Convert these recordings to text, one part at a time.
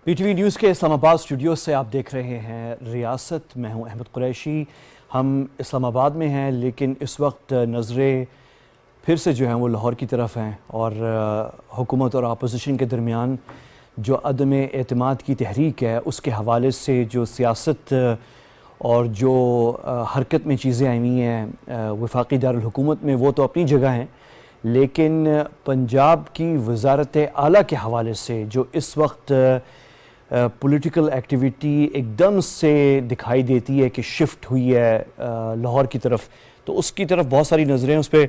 PTV news کے اسلام آباد studio سے آپ دیکھ رہے ہیں ریاست. میں ہوں احمد قریشی. ہم اسلام آباد میں ہیں لیکن اس وقت نظریں پھر سے جو ہیں وہ لاہور کی طرف ہیں اور حکومت اور اپوزیشن کے درمیان جو عدم اعتماد کی تحریک ہے اس کے حوالے سے جو سیاست اور جو حرکت میں چیزیں آئی ہوئی ہیں وفاقی دارالحکومت میں وہ تو اپنی جگہ ہیں، لیکن پنجاب کی وزارت اعلیٰ کے حوالے سے جو اس وقت پولیٹیکل ایکٹیویٹی ایک دم سے دکھائی دیتی ہے کہ شفٹ ہوئی ہے لاہور کی طرف، تو اس کی طرف بہت ساری نظریں، اس پہ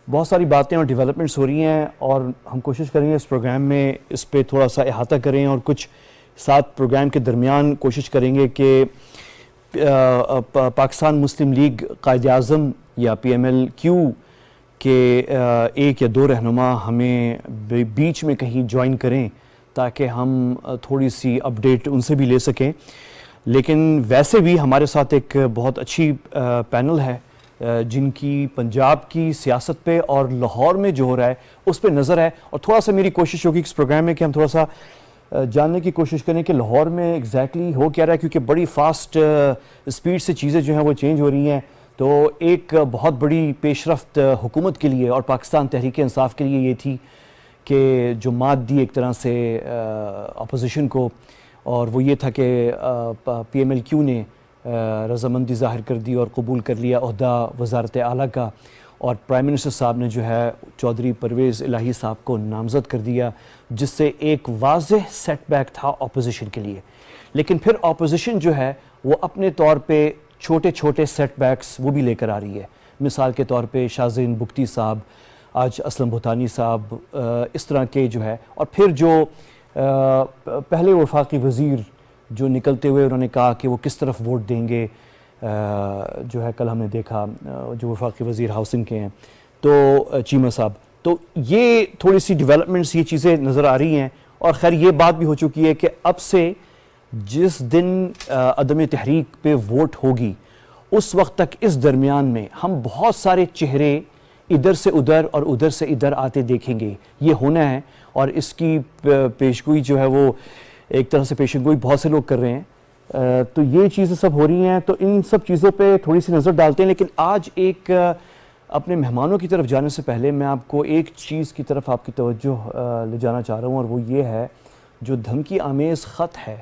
بہت ساری باتیں اور ڈیولپمنٹس ہو رہی ہیں اور ہم کوشش کریں گے اس پروگرام میں اس پہ تھوڑا سا احاطہ کریں اور کچھ ساتھ پروگرام کے درمیان کوشش کریں گے کہ پاکستان مسلم لیگ قائد اعظم یا PMLQ کہ ایک یا دو رہنما ہمیں بیچ میں کہیں جوائن کریں تاکہ ہم تھوڑی سی اپڈیٹ ان سے بھی لے سکیں. لیکن ویسے بھی ہمارے ساتھ ایک بہت اچھی پینل ہے جن کی پنجاب کی سیاست پہ اور لاہور میں جو ہو رہا ہے اس پہ نظر ہے، اور تھوڑا سا میری کوشش ہوگی اس پروگرام میں کہ ہم تھوڑا سا جاننے کی کوشش کریں کہ لاہور میں ایگزیکٹلی ہو کیا رہا ہے، کیونکہ بڑی فاسٹ اسپیڈ سے چیزیں جو ہیں وہ چینج ہو رہی ہیں. تو ایک بہت بڑی پیش رفت حکومت کے لیے اور پاکستان تحریک انصاف کے لیے یہ تھی کہ جو مات دی ایک طرح سے اپوزیشن کو، اور وہ یہ تھا کہ PMLQ نے رضامندی ظاہر کر دی اور قبول کر لیا عہدہ وزارت اعلیٰ کا، اور پرائم منسٹر صاحب نے جو ہے چودھری پرویز الہی صاحب کو نامزد کر دیا، جس سے ایک واضح سیٹ بیک تھا اپوزیشن کے لیے. لیکن پھر اپوزیشن جو ہے وہ اپنے طور پہ چھوٹے چھوٹے سیٹ بیکس وہ بھی لے کر آ رہی ہے. مثال کے طور پہ شاہزین بگٹی صاحب، آج اسلم بھوتانی صاحب، اس طرح کے جو ہے، اور پھر جو پہلے وفاقی وزیر جو نکلتے ہوئے انہوں نے کہا کہ وہ کس طرف ووٹ دیں گے، جو ہے کل ہم نے دیکھا جو وفاقی وزیر ہاؤسنگ کے ہیں تو چیمہ صاحب. تو یہ تھوڑی سی ڈیولپمنٹس یہ چیزیں نظر آ رہی ہیں. اور خیر یہ بات بھی ہو چکی ہے کہ اب سے جس دن عدم تحریک پہ ووٹ ہوگی اس وقت تک اس درمیان میں ہم بہت سارے چہرے ادھر سے ادھر اور ادھر سے ادھر آتے دیکھیں گے. یہ ہونا ہے اور اس کی پیشگوئی جو ہے وہ ایک طرح سے پیشگوئی بہت سے لوگ کر رہے ہیں. تو یہ چیزیں سب ہو رہی ہیں، تو ان سب چیزوں پہ تھوڑی سی نظر ڈالتے ہیں. لیکن آج ایک اپنے مہمانوں کی طرف جانے سے پہلے میں آپ کو ایک چیز کی طرف آپ کی توجہ لے جانا چاہ رہا ہوں، اور وہ یہ ہے جو دھمکی آمیز خط ہے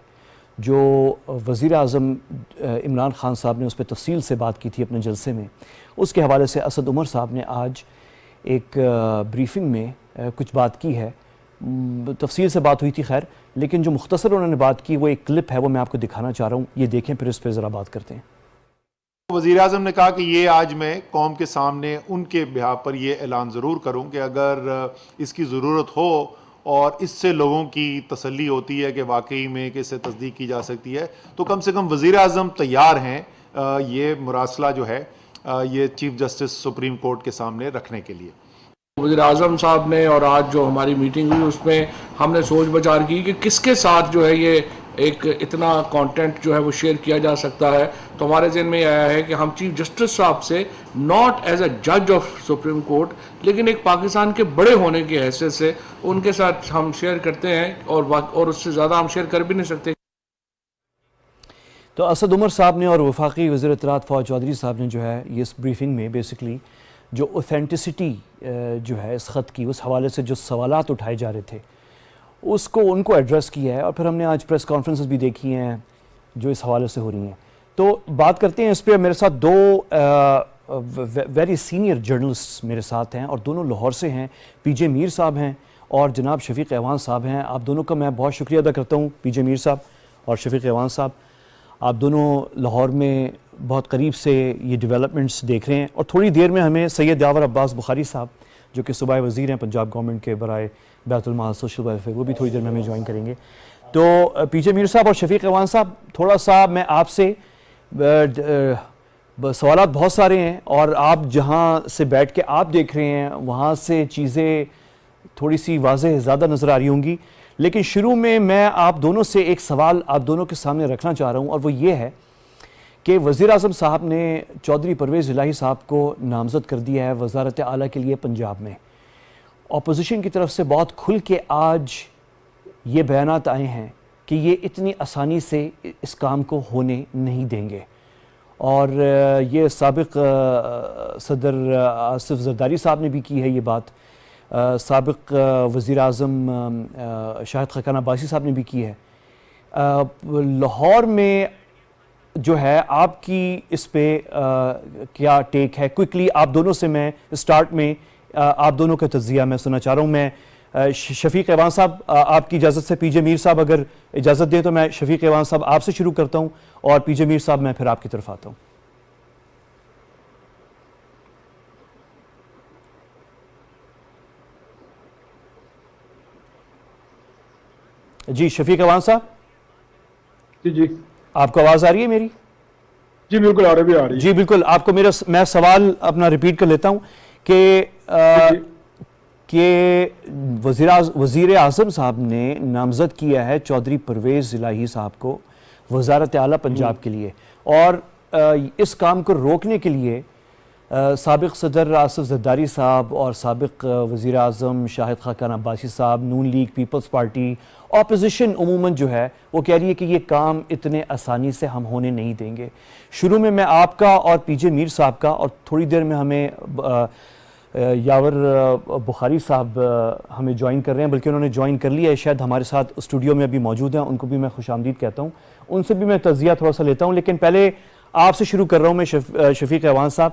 جو وزیر اعظم عمران خان صاحب نے اس پہ تفصیل سے بات کی تھی اپنے جلسے میں. اس کے حوالے سے اسد عمر صاحب نے آج ایک بریفنگ میں کچھ بات کی ہے. تفصیل سے بات ہوئی تھی خیر، لیکن جو مختصر انہوں نے بات کی وہ ایک کلپ ہے، وہ میں آپ کو دکھانا چاہ رہا ہوں. یہ دیکھیں پھر اس پہ ذرا بات کرتے ہیں. وزیر اعظم نے کہا کہ یہ آج میں قوم کے سامنے ان کے بہاف پر یہ اعلان ضرور کروں کہ اگر اس کی ضرورت ہو اور اس سے لوگوں کی تسلی ہوتی ہے کہ واقعی میں کہ اس سے تصدیق کی جا سکتی ہے، تو کم سے کم وزیر اعظم تیار ہیں یہ مراسلہ جو ہے یہ چیف جسٹس سپریم کورٹ کے سامنے رکھنے کے لیے. وزیر اعظم صاحب نے اور آج جو ہماری میٹنگ ہوئی اس میں ہم نے سوچ بچار کی کہ کس کے ساتھ جو ہے یہ ایک اتنا کانٹینٹ جو ہے وہ شیئر کیا جا سکتا ہے. تو ہمارے ذہن میں یہ آیا ہے کہ ہم چیف جسٹس صاحب سے ناٹ ایز اے جج آف سپریم کورٹ لیکن ایک پاکستان کے بڑے ہونے کی حیثیت سے ان کے ساتھ ہم شیئر کرتے ہیں، اور اس سے زیادہ ہم شیئر کر بھی نہیں سکتے. تو اسد عمر صاحب نے اور وفاقی وزیر اطلاعات فواد چودھری صاحب نے جو ہے یہ اس بریفنگ میں بیسکلی جو اوتھینٹسٹی جو ہے اس خط کی، اس حوالے سے جو سوالات اٹھائے جا رہے تھے اس کو ان کو ایڈریس کیا ہے. اور پھر ہم نے آج پریس کانفرنسز بھی دیکھی ہیں جو اس حوالے سے ہو رہی ہیں. تو بات کرتے ہیں اس پہ. میرے ساتھ دو ویری سینئر جرنلسٹ میرے ساتھ ہیں اور دونوں لاہور سے ہیں. PJ میر صاحب ہیں اور جناب شفیق ایوان صاحب ہیں. آپ دونوں کا میں بہت شکریہ ادا کرتا ہوں. PJ میر صاحب اور شفیق ایوان صاحب، آپ دونوں لاہور میں بہت قریب سے یہ ڈیولپمنٹس دیکھ رہے ہیں. اور تھوڑی دیر میں ہمیں سید یاور عباس بخاری صاحب جو کہ صوبائی وزیر ہیں پنجاب گورنمنٹ کے برائے بیت المال سوشل ویلفیئر، وہ بھی تھوڑی دیر میں ہمیں جوائن کریں گے. تو PJ میر صاحب اور شفیق ایوان صاحب، تھوڑا سا میں آپ سے سوالات بہت سارے ہیں اور آپ جہاں سے بیٹھ کے آپ دیکھ رہے ہیں وہاں سے چیزیں تھوڑی سی واضح زیادہ نظر آ رہی ہوں گی. لیکن شروع میں آپ دونوں سے ایک سوال آپ دونوں کے سامنے رکھنا چاہ رہا ہوں، اور وہ یہ ہے کہ وزیر اعظم صاحب نے چودھری پرویز الہی صاحب کو نامزد کر دیا ہے وزارت اعلیٰ کے لیے پنجاب میں. اپوزیشن کی طرف سے بہت کھل کے آج یہ بیانات آئے ہیں کہ یہ اتنی آسانی سے اس کام کو ہونے نہیں دیں گے. اور یہ سابق صدر آصف زرداری صاحب نے بھی کی ہے یہ بات, سابق وزیر اعظم شاہد خاقان عباسی صاحب نے بھی کی ہے. لاہور میں جو ہے آپ کی اس پہ کیا ٹیک ہے؟ کوئکلی آپ دونوں سے میں اسٹارٹ میں آپ دونوں کا تجزیہ میں سننا چاہ رہا ہوں. میں شفیق ایوان صاحب آپ کی اجازت سے, پی جے میر صاحب اگر اجازت دیں تو میں شفیق ایوان صاحب آپ سے شروع کرتا ہوں, اور پی جے میر صاحب میں پھر آپ کی طرف آتا ہوں. جی شفیق ایوان صاحب, جی آپ کو آواز آ رہی ہے میری؟ جی بالکل آ رہی ہے. جی بالکل, آپ کو میں سوال اپنا ریپیٹ کر لیتا ہوں کہ وزیر اعظم صاحب نے نامزد کیا ہے چودھری پرویز الہی صاحب کو وزارت اعلیٰ پنجاب کے لیے, اور اس کام کو روکنے کے لیے سابق صدر آصف زرداری صاحب اور سابق وزیر اعظم شاہد خاقان عباسی صاحب, نون لیگ, پیپلز پارٹی, اپوزیشن عموماً جو ہے وہ کہہ رہی ہے کہ یہ کام اتنے آسانی سے ہم ہونے نہیں دیں گے. شروع میں آپ کا اور پی جے میر صاحب کا, اور تھوڑی دیر میں ہمیں یاور بخاری صاحب ہمیں جوائن کر رہے ہیں, بلکہ انہوں نے جوائن کر لیا ہے, شاید ہمارے ساتھ اسٹوڈیو میں ابھی موجود ہیں, ان کو بھی میں خوش آمدید کہتا ہوں, ان سے بھی میں تجزیہ تھوڑا سا لیتا ہوں. لیکن پہلے آپ سے شروع کر رہا ہوں میں شفیق ایوان صاحب,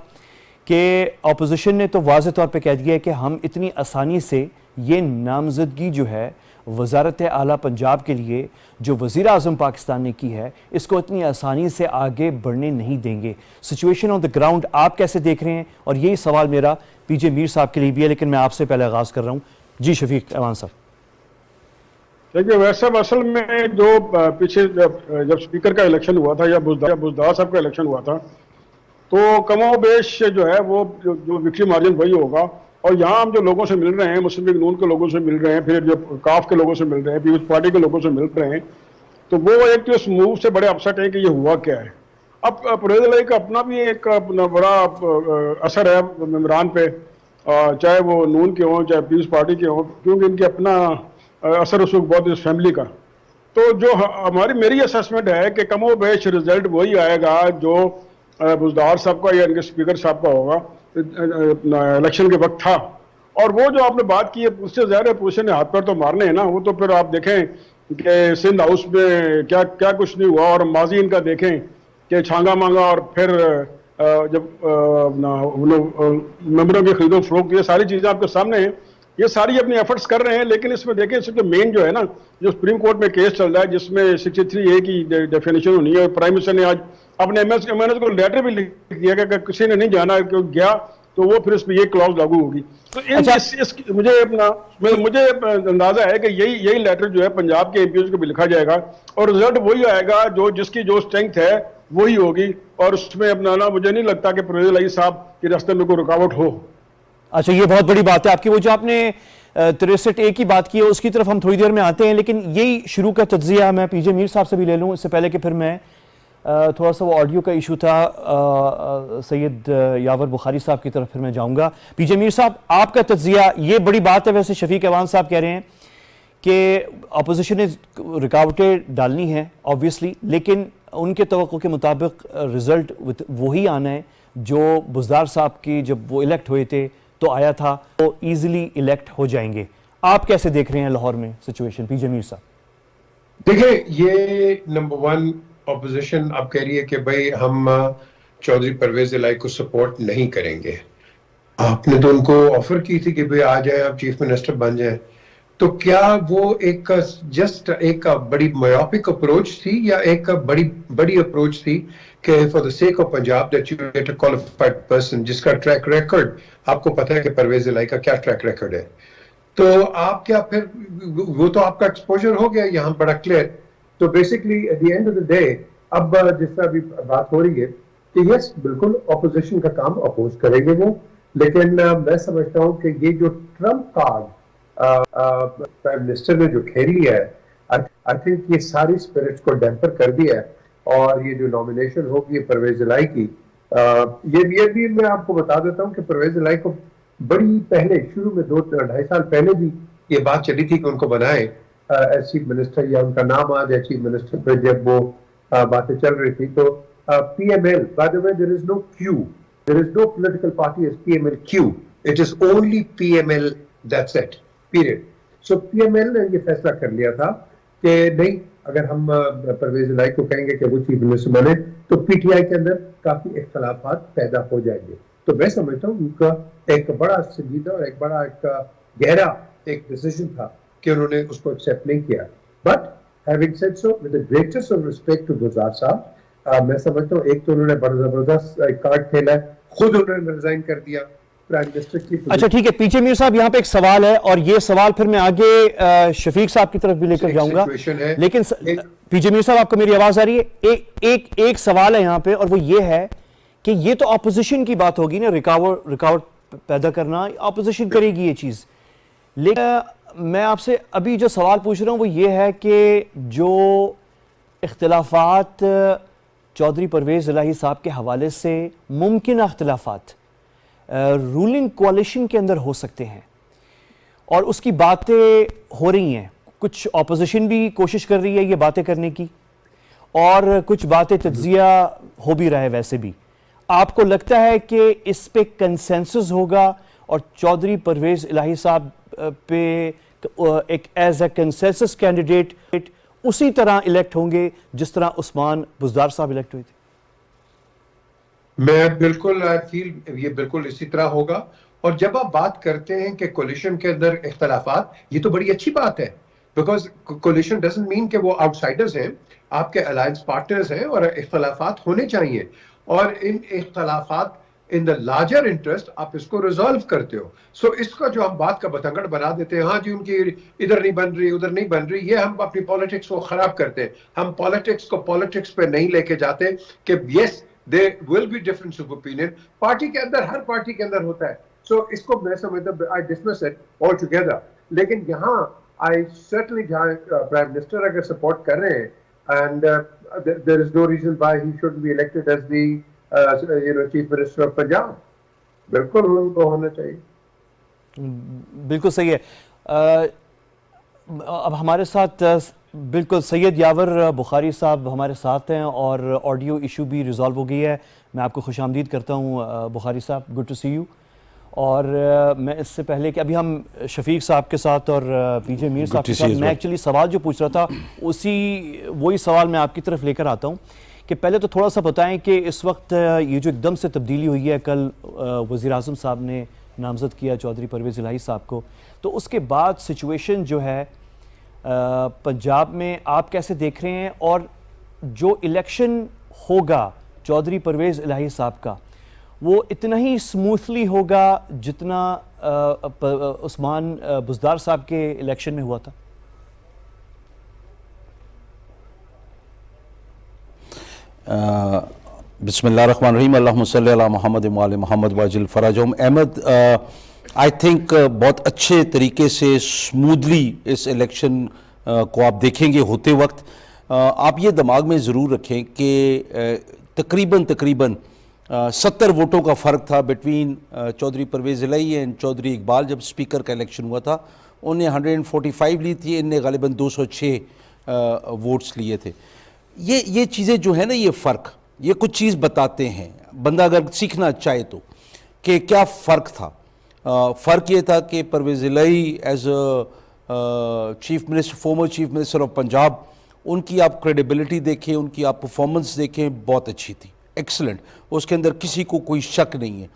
کہ اپوزیشن نے تو واضح طور پہ کہہ دیا ہے کہ ہم اتنی آسانی سے یہ نامزدگی جو ہے وزارت اعلیٰ پنجاب کے لیے جو وزیر اعظم پاکستان نے کی ہے, اس کو اتنی آسانی سے آگے بڑھنے نہیں دیں گے. سچویشن آن دا گراؤنڈ آپ کیسے دیکھ رہے ہیں؟ اور یہی سوال میرا پی جے میر صاحب کے لیے بھی ہے, لیکن میں آپ سے پہلے آغاز کر رہا ہوں. جی شفیق ایوان صاحب. دیکھیے ویسے اصل میں جو پیچھے جب اسپیکر کا الیکشن ہوا تھا یا بزدار صاحب کا الیکشن ہوا تھا, تو کم و بیش جو ہے وہ جو وکٹری مارجن وہی ہوگا. اور یہاں ہم جو لوگوں سے مل رہے ہیں, مسلم لیگ نون کے لوگوں سے مل رہے ہیں, پھر جو کاف کے لوگوں سے مل رہے ہیں, پیپلز پارٹی کے لوگوں سے مل رہے ہیں, تو وہ ایک تو اس موو سے بڑے اپسٹ ہیں کہ یہ ہوا کیا ہے. اب پرویز الہی کا اپنا بھی ایک بڑا اثر ہے ممبران پہ, چاہے وہ نون کے ہوں چاہے پیپلز پارٹی کے ہوں, کیونکہ ان کے اپنا اثر اس وقت بہت اس فیملی کا. تو جو میری اسسمنٹ ہے کہ کم و بیش رزلٹ وہی آئے گا جو بزدار صاحب کا یا ان کے اسپیکر صاحب کا ہوگا الیکشن کے وقت تھا. اور وہ جو آپ نے بات کی ہے اس سے ظاہر ہے پوزیشن نے ہاتھ پیر تو مارنے ہیں نا, وہ تو پھر آپ دیکھیں کہ سندھ ہاؤس میں کیا کچھ نہیں ہوا, اور ماضی ان کا دیکھیں کہ چھانگا مانگا, اور پھر جب ممبروں کی خرید و فروخت, یہ ساری چیزیں آپ کے سامنے ہیں. یہ ساری اپنی ایفرٹس کر رہے ہیں, لیکن اس میں دیکھیں اس جو مین جو ہے نا, جو سپریم کورٹ میں کیس چل رہا ہے جس میں 63A کی ڈیفینیشن ہونی ہے, اور پرائم منسٹر نے آج اپنے ایم ایس کو لیٹر بھی لکھ دیا کہ کسی نے نہیں جانا گیا تو وہ پھر اس پہ یہ کلاز لاگو ہوگی. تو مجھے اندازہ ہے کہ یہی لیٹر جو ہے پنجاب کے ایم پیز کو بھی لکھا جائے گا, اور رزلٹ وہی آئے گا جس کی جو اسٹرینتھ ہے وہی ہوگی, اور اس میں اپنا مجھے نہیں لگتا کہ پرویز الہی صاحب کے راستے میں کوئی رکاوٹ ہو. اچھا, یہ بہت بڑی بات ہے آپ کی. وہ جو آپ نے 63A کی بات کی ہے اس کی طرف ہم تھوڑی دیر میں آتے ہیں, لیکن یہی شروع کا تجزیہ میں پی جے میر صاحب سے بھی لے لوں اس سے پہلے کہ پھر میں تھوڑا سا وہ آڈیو کا ایشو تھا سید یاور بخاری صاحب کی طرف پھر میں جاؤں گا. پی جے میر صاحب آپ کا تجزیہ, یہ بڑی بات ہے ویسے شفیق ایوان صاحب کہہ رہے ہیں کہ اپوزیشن نے رکاوٹیں ڈالنی ہیں آبویسلی, لیکن ان کے توقع کے مطابق رزلٹ وہی آنا ہے جو بزدار صاحب کی جب وہ الیکٹ ہوئے تھے تو آیا تھا, وہ ایزیلی الیکٹ ہو جائیں گے. آپ کیسے دیکھ رہے ہیں لاہور میں سچویشن؟ پی جے میر صاحب. دیکھیں, یہ نمبر 1 اپوزیشن اب کہہ رہی ہے کہ بھائی ہم چودھری پرویز الہی کو سپورٹ نہیں کریں گے. آپ نے تو ان کو آفر کی تھی کہ بھائی آ جائیں آپ چیف منسٹر بن جائیں, تو کیا وہ ایک جسٹ ایک بڑی مایوپک اپروچ تھی یا ایک بڑی اپروچ تھی کہ for the sake of Punjab that you get a qualified person جس کا ٹریک ریکارڈ آپ کو پتہ ہے کہ پرویز الہی کا کیا ٹریک ریکارڈ ہے, تو آپ کیا پھر وہ تو آپ کا ایکسپوجر ہو گیا یہاں بڑا کلیئر. تو basically at the end of the day اب جس طرح ابھی بات ہو رہی ہے کہ یس بالکل اپوزیشن کا کام اپوز کریں گے وہ, لیکن میں سمجھتا ہوں کہ یہ جو ٹرمپ کارڈ پرائم منسٹر نے جو کھیلی ہے, آئی تھنک یہ ساری اسپرٹس کو ڈیمپر کر دیا ہے. اور یہ جو نامینیشن ہوگی پرویز الہی کی, یہ بھی میں آپ کو بتا دیتا ہوں کہ پرویز الہی کو بڑی پہلے شروع میں 2-2.5 سال پہلے بھی یہ بات چلی تھی کہ ان کو بنائے ایز چیف منسٹر یا ان کا نام آ جائے چیف منسٹر پہ جب وہ باتیں چل رہی تھی تو P M L by the way there is no Q there is no political party is P M L Q it is only P M L that's it period. So P M L نے یہ فیصلہ کر لیا تھا کہ نہیں اگر ہم پرویز الہی کو کہیں گے کہ وہ چیف منسٹر بنے تو پی ٹی آئی کے اندر کافی اختلافات پیدا ہو جائیں گے. تو میں سمجھتا ہوں ان کا ایک بڑا سنجیدہ اور ایک بڑا ایک گہرا ایک ڈیسیژن تھا کہ انہوں نے اس کو ایکسیپٹ نہیں کیا. But having said so with the greatest of respect to Gulzar sahab میں سمجھتا ہوں ایک تو انہوں نے بڑا زبردست کارڈ کھیلا ہے, خود انہوں نے ریزائن کر دیا پرائم منسٹر کی. اچھا ٹھیک ہے پی جے میر صاحب, یہاں پہ ایک سوال ہے اور یہ سوال پھر میں آگے شفیق صاحب کی طرف بھی لے کر جاؤں گا, لیکن پی جے میر صاحب آپ کو میری آواز آ رہی ہے؟ ایک سوال ہے یہاں پہ اور وہ یہ ہے کہ یہ تو اپوزیشن کی بات ہوگی نا, رکاوٹ پیدا کرنا, اپوزیشن کرے گی یہ چیز, لیکن میں آپ سے ابھی جو سوال پوچھ رہا ہوں وہ یہ ہے کہ جو اختلافات چودھری پرویز الہی صاحب کے حوالے سے ممکنہ اختلافات رولنگ کوalition کے اندر ہو سکتے ہیں اور اس کی باتیں ہو رہی ہیں, کچھ اپوزیشن بھی کوشش کر رہی ہے یہ باتیں کرنے کی اور کچھ باتیں تجزیہ ہو بھی رہا ہے ویسے بھی, آپ کو لگتا ہے کہ اس پہ کنسنسس ہوگا اور چودھری پرویز الہی صاحب پہ ایک ایز اے کنسنسس کینڈیڈیٹ اسی طرح الیکٹ ہوں گے جس طرح عثمان بزدار صاحب الیکٹ ہوئے تھے؟ میں بالکل فیل یہ بالکل اسی طرح ہوگا. اور جب آپ بات کرتے ہیں کہ کولیشن کے اندر اختلافات, یہ تو بڑی اچھی بات ہے بیکاز کولیشن ڈزنٹ مین کہ وہ آؤٹ سائڈرز ہیں, آپ کے الائنس پارٹنرز ہیں اور اختلافات ہونے چاہیے اور ان اختلافات ان دا لارجر انٹرسٹ آپ اس کو ریزالو کرتے ہو. سو اس کا جو ہم بات کا بتنگڑ بنا دیتے ہیں, ہاں جی ان کی ادھر نہیں بن رہی ادھر نہیں بن رہی, یہ ہم اپنی پالیٹکس کو خراب کرتے ہیں. ہم پالیٹکس کو پالیٹکس پہ نہیں لے کے جاتے کہ یس there will be difference of opinion. Party کے اندر ہر پارٹی کے اندر ہوتا ہے. سو اس کو میں سمجھتا ہوں I dismiss it altogether. لیکن یہاں I certainly جہاں پرائم منسٹر اگر سپورٹ کر رہے ہیں and there is no reason why he shouldn't be elected as the chief minister of Punjab. بالکل ان کو ہونا چاہیے. بالکل صحیح ہے. اب ہمارے ساتھ بالکل سید یاور بخاری صاحب ہمارے ساتھ ہیں اور آڈیو ایشو بھی ریزالو ہو گئی ہے. میں آپ کو خوش آمدید کرتا ہوں بخاری صاحب, گڈ ٹو سی یو. اور میں اس سے پہلے کہ ابھی ہم شفیق صاحب کے ساتھ اور پی جے میر صاحب کے ساتھ, میں ایکچولی سوال جو پوچھ رہا تھا وہی سوال میں آپ کی طرف لے کر آتا ہوں کہ پہلے تو تھوڑا سا بتائیں کہ اس وقت یہ جو ایک دم سے تبدیلی ہوئی ہے, کل وزیر اعظم صاحب نے نامزد کیا چودھری پرویز الہی صاحب کو, تو اس کے بعد سچویشن جو ہے پنجاب میں آپ کیسے دیکھ رہے ہیں, اور جو الیکشن ہوگا چودھری پرویز الہی صاحب کا وہ اتنا ہی سموتھلی ہوگا جتنا عثمان بزدار صاحب کے الیکشن میں ہوا تھا؟ بسم اللہ الرحمن الرحیم, اللہم صلی علی محمد وعلی محمد واجل فراجہم. احمد, آئی تھنک بہت اچھے طریقے سے سمودلی اس الیکشن کو آپ دیکھیں گے ہوتے وقت. آپ یہ دماغ میں ضرور رکھیں کہ تقریباً 70 ووٹوں کا فرق تھا بٹوین چودھری پرویز الہی اینڈ چودھری اقبال. جب اسپیکر کا الیکشن ہوا تھا انہیں 145 لی تھی, ان نے غالباً 206 ووٹس لیے تھے. یہ چیزیں جو ہیں نا, یہ فرق یہ کچھ چیز بتاتے ہیں بندہ اگر سیکھنا چاہے تو, کہ کیا فرق تھا. فرق یہ تھا کہ Pervaiz Elahi is a chief minister, former chief minister of Punjab, ان کی آپ کریڈیبلٹی دیکھیں, ان کی آپ پرفارمنس دیکھیں, بہت اچھی تھی, ایکسلنٹ. اس کے اندر کسی کو کوئی شک نہیں ہے.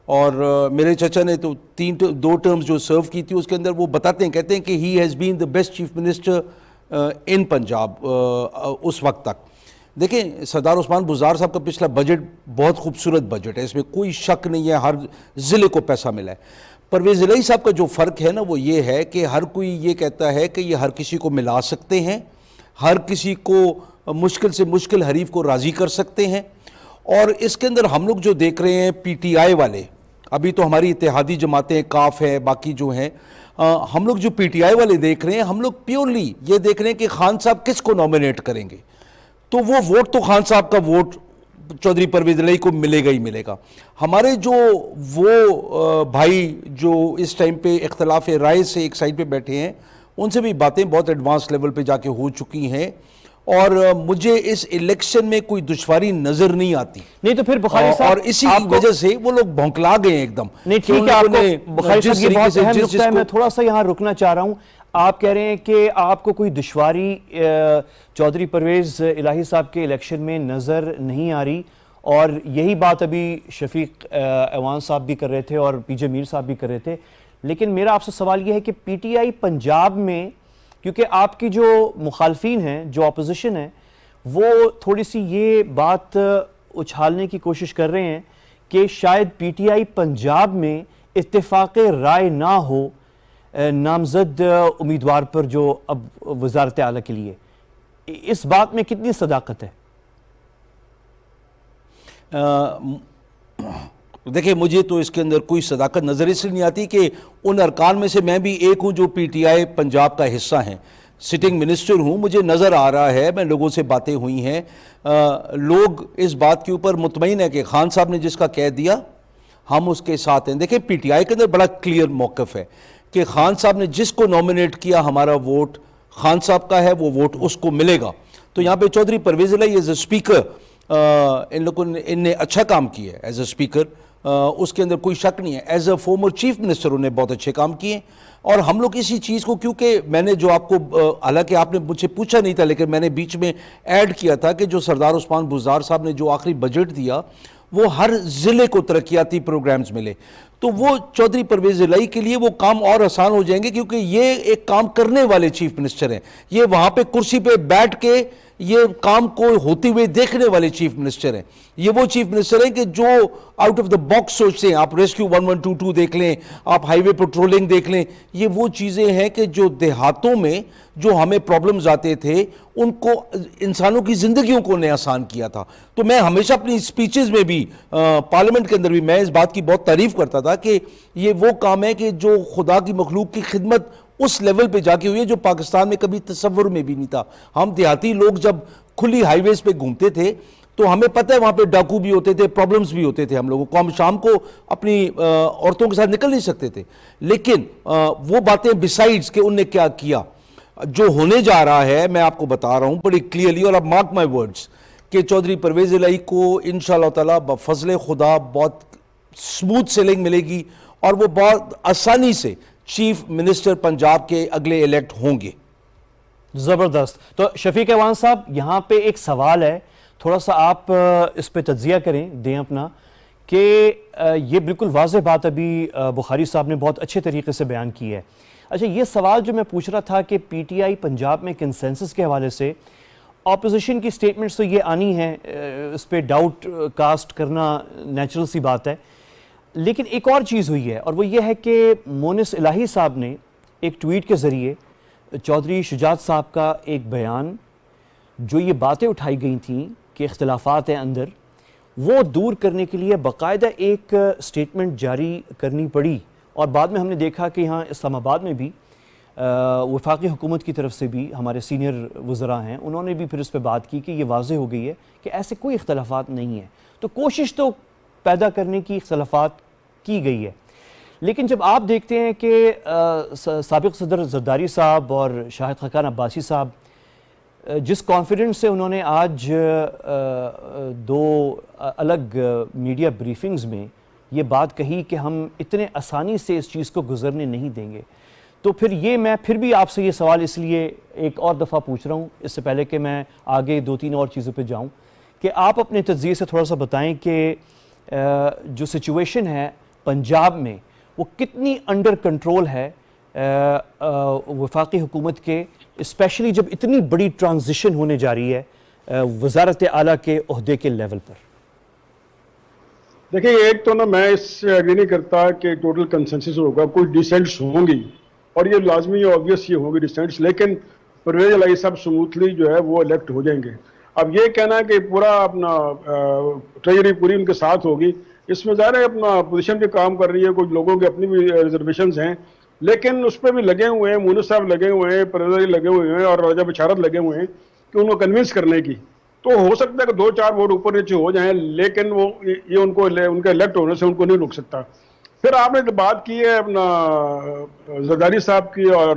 اور میرے چچا نے تو 2 ٹرمز جو سرو کی تھی اس کے اندر وہ بتاتے ہیں, کہتے ہیں کہ he has been the best chief minister in Punjab اس وقت تک. دیکھیں سردار عثمان بزدار صاحب کا پچھلا بجٹ بہت خوبصورت بجٹ ہے, اس میں کوئی شک نہیں ہے, ہر ضلع کو پیسہ ملا ہے. پرویز الہی صاحب کا جو فرق ہے نا وہ یہ ہے کہ ہر کوئی یہ کہتا ہے کہ یہ ہر کسی کو ملا سکتے ہیں, ہر کسی کو مشکل سے مشکل حریف کو راضی کر سکتے ہیں. اور اس کے اندر ہم لوگ جو دیکھ رہے ہیں پی ٹی آئی والے, ابھی تو ہماری اتحادی جماعتیں کاف ہے باقی جو ہیں, ہم لوگ جو پی ٹی آئی والے دیکھ رہے ہیں, ہم لوگ پیورلی یہ دیکھ رہے ہیں کہ خان صاحب کس کو نامینیٹ کریں گے. تو وہ ووٹ تو خان صاحب کا ووٹ چودھری پرویز الہی کو ملے گا ہی ملے گا. ہمارے جو وہ بھائی جو اس ٹائم پہ اختلاف رائے سے ایک سائڈ پہ بیٹھے ہیں, ان سے بھی باتیں بہت ایڈوانس لیول پہ جا کے ہو چکی ہیں، اور مجھے اس الیکشن میں کوئی دشواری نظر نہیں آتی. نہیں تو پھر بخاری صاحب اور اسی وجہ سے وہ لوگ بھونکلا گئے ایک دم. نہیں ٹھیک ہے، آپ کو بخاری صاحب یہ بہت اہم نقطہ ہے، میں تھوڑا سا یہاں رکنا چاہ رہا ہوں. آپ کہہ رہے ہیں کہ آپ کو کوئی دشواری چودھری پرویز الہی صاحب کے الیکشن میں نظر نہیں آ رہی، اور یہی بات ابھی شفیق ایوان صاحب بھی کر رہے تھے اور پی جے میر صاحب بھی کر رہے تھے. لیکن میرا آپ سے سوال یہ ہے کہ پی ٹی آئی پنجاب میں، کیونکہ آپ کی جو مخالفین ہیں، جو اپوزیشن ہے، وہ تھوڑی سی یہ بات اچھالنے کی کوشش کر رہے ہیں کہ شاید پی ٹی آئی پنجاب میں اتفاق رائے نہ ہو نامزد امیدوار پر جو اب وزارت اعلیٰ کے لیے. اس بات میں کتنی صداقت ہے؟ دیکھیں مجھے تو اس کے اندر کوئی صداقت نظر اس لیے نہیں آتی کہ ان ارکان میں سے میں بھی ایک ہوں جو پی ٹی آئی پنجاب کا حصہ ہیں، سٹنگ منسٹر ہوں. مجھے نظر آ رہا ہے، میں لوگوں سے باتیں ہوئی ہیں، لوگ اس بات کے اوپر مطمئن ہیں کہ خان صاحب نے جس کا کہہ دیا ہم اس کے ساتھ ہیں. دیکھیں پی ٹی آئی کے اندر بڑا کلیئر موقف ہے کہ خان صاحب نے جس کو نومینیٹ کیا ہمارا ووٹ خان صاحب کا ہے، وہ ووٹ اس کو ملے گا. تو یہاں پہ Chaudhry Pervez Elahi is a speaker ان نے اچھا کام کیا ہے ایز اے اسپیکر، اس کے اندر کوئی شک نہیں ہے. As a farmer chief minister انہوں نے بہت اچھے کام کیے، اور ہم لوگ اسی چیز کو، کیونکہ میں نے جو آپ کو، حالانکہ آپ نے مجھ سے پوچھا نہیں تھا لیکن میں نے بیچ میں ایڈ کیا تھا کہ جو سردار عثمان بزدار صاحب نے جو آخری بجٹ دیا وہ ہر ضلع کو ترقیاتی پروگرامز ملے، تو وہ چودھری پرویز الہی کے لیے وہ کام اور آسان ہو جائیں گے، کیونکہ یہ ایک کام کرنے والے چیف منسٹر ہیں. یہ وہاں پہ کرسی پہ بیٹھ کے یہ کام کو ہوتے ہوئے دیکھنے والے چیف منسٹر ہیں. یہ وہ چیف منسٹر ہیں کہ جو آؤٹ آف دا باکس سوچتے ہیں. آپ ریسکیو 1122 دیکھ لیں، آپ ہائی وے پیٹرولنگ دیکھ لیں، یہ وہ چیزیں ہیں کہ جو دیہاتوں میں جو ہمیں پرابلمز آتے تھے ان کو، انسانوں کی زندگیوں کو انہیں آسان کیا تھا. تو میں ہمیشہ اپنی سپیچز میں بھی پارلیمنٹ کے اندر بھی میں اس بات کی بہت تعریف کرتا تھا کہ یہ وہ کام ہے کہ جو خدا کی مخلوق کی خدمت اس لیول پہ جا کے ہوئی ہے جو پاکستان میں کبھی تصور میں بھی نہیں تھا. ہم دیہاتی لوگ جب کھلی ہائی ویز پہ گھومتے تھے تو ہمیں پتہ ہے وہاں پہ ڈاکو بھی ہوتے تھے، پرابلمز بھی ہوتے تھے. ہم لوگوں کو، ہم شام کو اپنی عورتوں کے ساتھ نکل نہیں سکتے تھے. لیکن وہ باتیں بسائیڈز کہ ان نے کیا کیا، جو ہونے جا رہا ہے میں آپ کو بتا رہا ہوں بڑی کلیئرلی، اور اب مارک مائی ورڈز کہ چودھری پرویز الہی کو انشاءاللہ تعالیٰ بفضل خدا بہت سموتھ سیلنگ ملے گی، اور وہ بہت آسانی سے چیف منسٹر پنجاب کے اگلے الیکٹ ہوں گے. زبردست. تو شفیق ایوان صاحب، یہاں پہ ایک سوال ہے، تھوڑا سا آپ اس پہ تجزیہ کریں، دیں اپنا، کہ یہ بالکل واضح بات ابھی بخاری صاحب نے بہت اچھے طریقے سے بیان کی ہے. اچھا، یہ سوال جو میں پوچھ رہا تھا کہ پی ٹی آئی پنجاب میں کنسنسس کے حوالے سے اپوزیشن کی سٹیٹمنٹس تو یہ آنی ہیں، اس پہ ڈاؤٹ کاسٹ کرنا نیچرل سی بات ہے. لیکن ایک اور چیز ہوئی ہے، اور وہ یہ ہے کہ مونس الہی صاحب نے ایک ٹویٹ کے ذریعے چودھری شجاعت صاحب کا ایک بیان، جو یہ باتیں اٹھائی گئی تھیں کہ اختلافات ہیں اندر، وہ دور کرنے کے لیے باقاعدہ ایک سٹیٹمنٹ جاری کرنی پڑی. اور بعد میں ہم نے دیکھا کہ یہاں اسلام آباد میں بھی وفاقی حکومت کی طرف سے بھی ہمارے سینئر وزراء ہیں، انہوں نے بھی پھر اس پہ بات کی کہ یہ واضح ہو گئی ہے کہ ایسے کوئی اختلافات نہیں ہیں. تو کوشش تو پیدا کرنے کی اختلافات کی گئی ہے. لیکن جب آپ دیکھتے ہیں کہ سابق صدر زرداری صاحب اور شاہد خاقان عباسی صاحب جس کانفیڈنس سے انہوں نے آج دو الگ میڈیا بریفنگز میں یہ بات کہی کہ ہم اتنے آسانی سے اس چیز کو گزرنے نہیں دیں گے، تو پھر یہ میں پھر بھی آپ سے یہ سوال اس لیے ایک اور دفعہ پوچھ رہا ہوں، اس سے پہلے کہ میں آگے دو تین اور چیزوں پہ جاؤں، کہ آپ اپنے تجزیے سے تھوڑا سا بتائیں کہ جو سچویشن ہے پنجاب میں وہ کتنی انڈر کنٹرول ہے وفاقی حکومت کے، اسپیشلی جب اتنی بڑی ٹرانزیشن ہونے جا رہی ہے وزارت اعلیٰ کے عہدے کے لیول پر. دیکھیں، ایک تو نا میں اس سے اگری نہیں کرتا کہ ٹوٹل کنسنسس ہوگا، کوئی ڈیسینٹس ہوں گی اور یہ لازمی آبویس یہ ہوں گی ڈیسینٹس، لیکن پرویز الہی صاحب سموتھلی جو ہے وہ الیکٹ ہو جائیں گے. اب یہ کہنا کہ پورا اپنا ٹریجری پوری ان کے ساتھ ہوگی، اس میں ظاہر ہے اپنا پوزیشن بھی کام کر رہی ہے، کچھ لوگوں کے اپنی بھی ریزرویشنز ہیں، لیکن اس پہ بھی لگے ہوئے ہیں، مونس صاحب لگے ہوئے ہیں، پرویز الہی لگے ہوئے ہیں اور راجہ بشارت لگے ہوئے ہیں کہ ان کو کنونس کرنے کی. تو ہو سکتا ہے کہ 2-4 ووٹ اوپر نیچے ہو جائیں، لیکن وہ یہ ان کو ان کے الیکٹ ہونے سے ان کو نہیں روک سکتا. پھر آپ نے بات کی ہے اپنا زرداری صاحب کی اور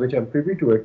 which I'm privy to it.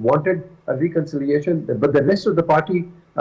wanted a reconciliation, but the rest of the party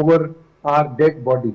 over our dead body,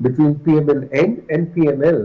between PML-N and PML,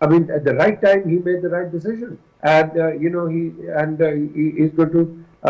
I mean at the right time he made the right decision, and you know he is going to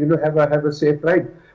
you know have a safe ride।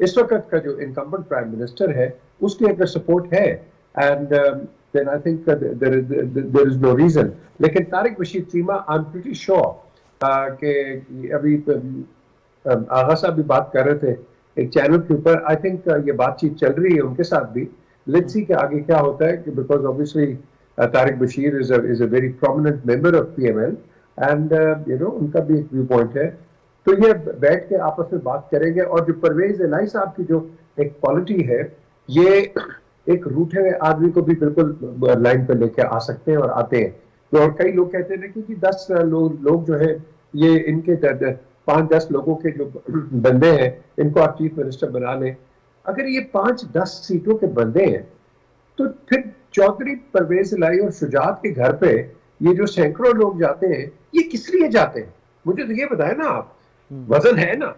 اس وقت کا جو incumbent prime minister ہے اس کی اگر support ہے and then I think there is no reason. لیکن Tariq Bashir Cheema I'm pretty sure کہ ابھی آغا صاحب بھی بات کر رہے تھے ایک چینل کے اوپر, I think یہ بات چیت چل رہی ہے ان کے ساتھ بھی. Let's see کہ آگے کیا ہوتا ہے, because obviously Tariq Bashir is a very prominent member of PML and ان کا بھی ایک ویو پوائنٹ ہے. تو یہ بیٹھ کے آپس میں بات کریں گے. اور جو پرویز الہی صاحب کی جو ایک پالیٹی ہے, یہ ایک روٹے ہوئے آدمی کو بھی بالکل لائن پہ لے کے آ سکتے ہیں اور آتے ہیں. اور کئی لوگ کہتے ہیں کہ 10 لوگ جو ہے یہ ان کے 5-10 لوگوں کے جو بندے ہیں ان کو آپ چیف منسٹر بنا لیں. اگر یہ 5-10 سیٹوں کے بندے ہیں تو پھر چودھری پرویز الہی اور شجاعت کے گھر پہ یہ جو سینکڑوں لوگ جاتے ہیں یہ کس لیے جاتے ہیں؟ مجھے تو یہ بتائیں نا آپ. وزن ہے نا,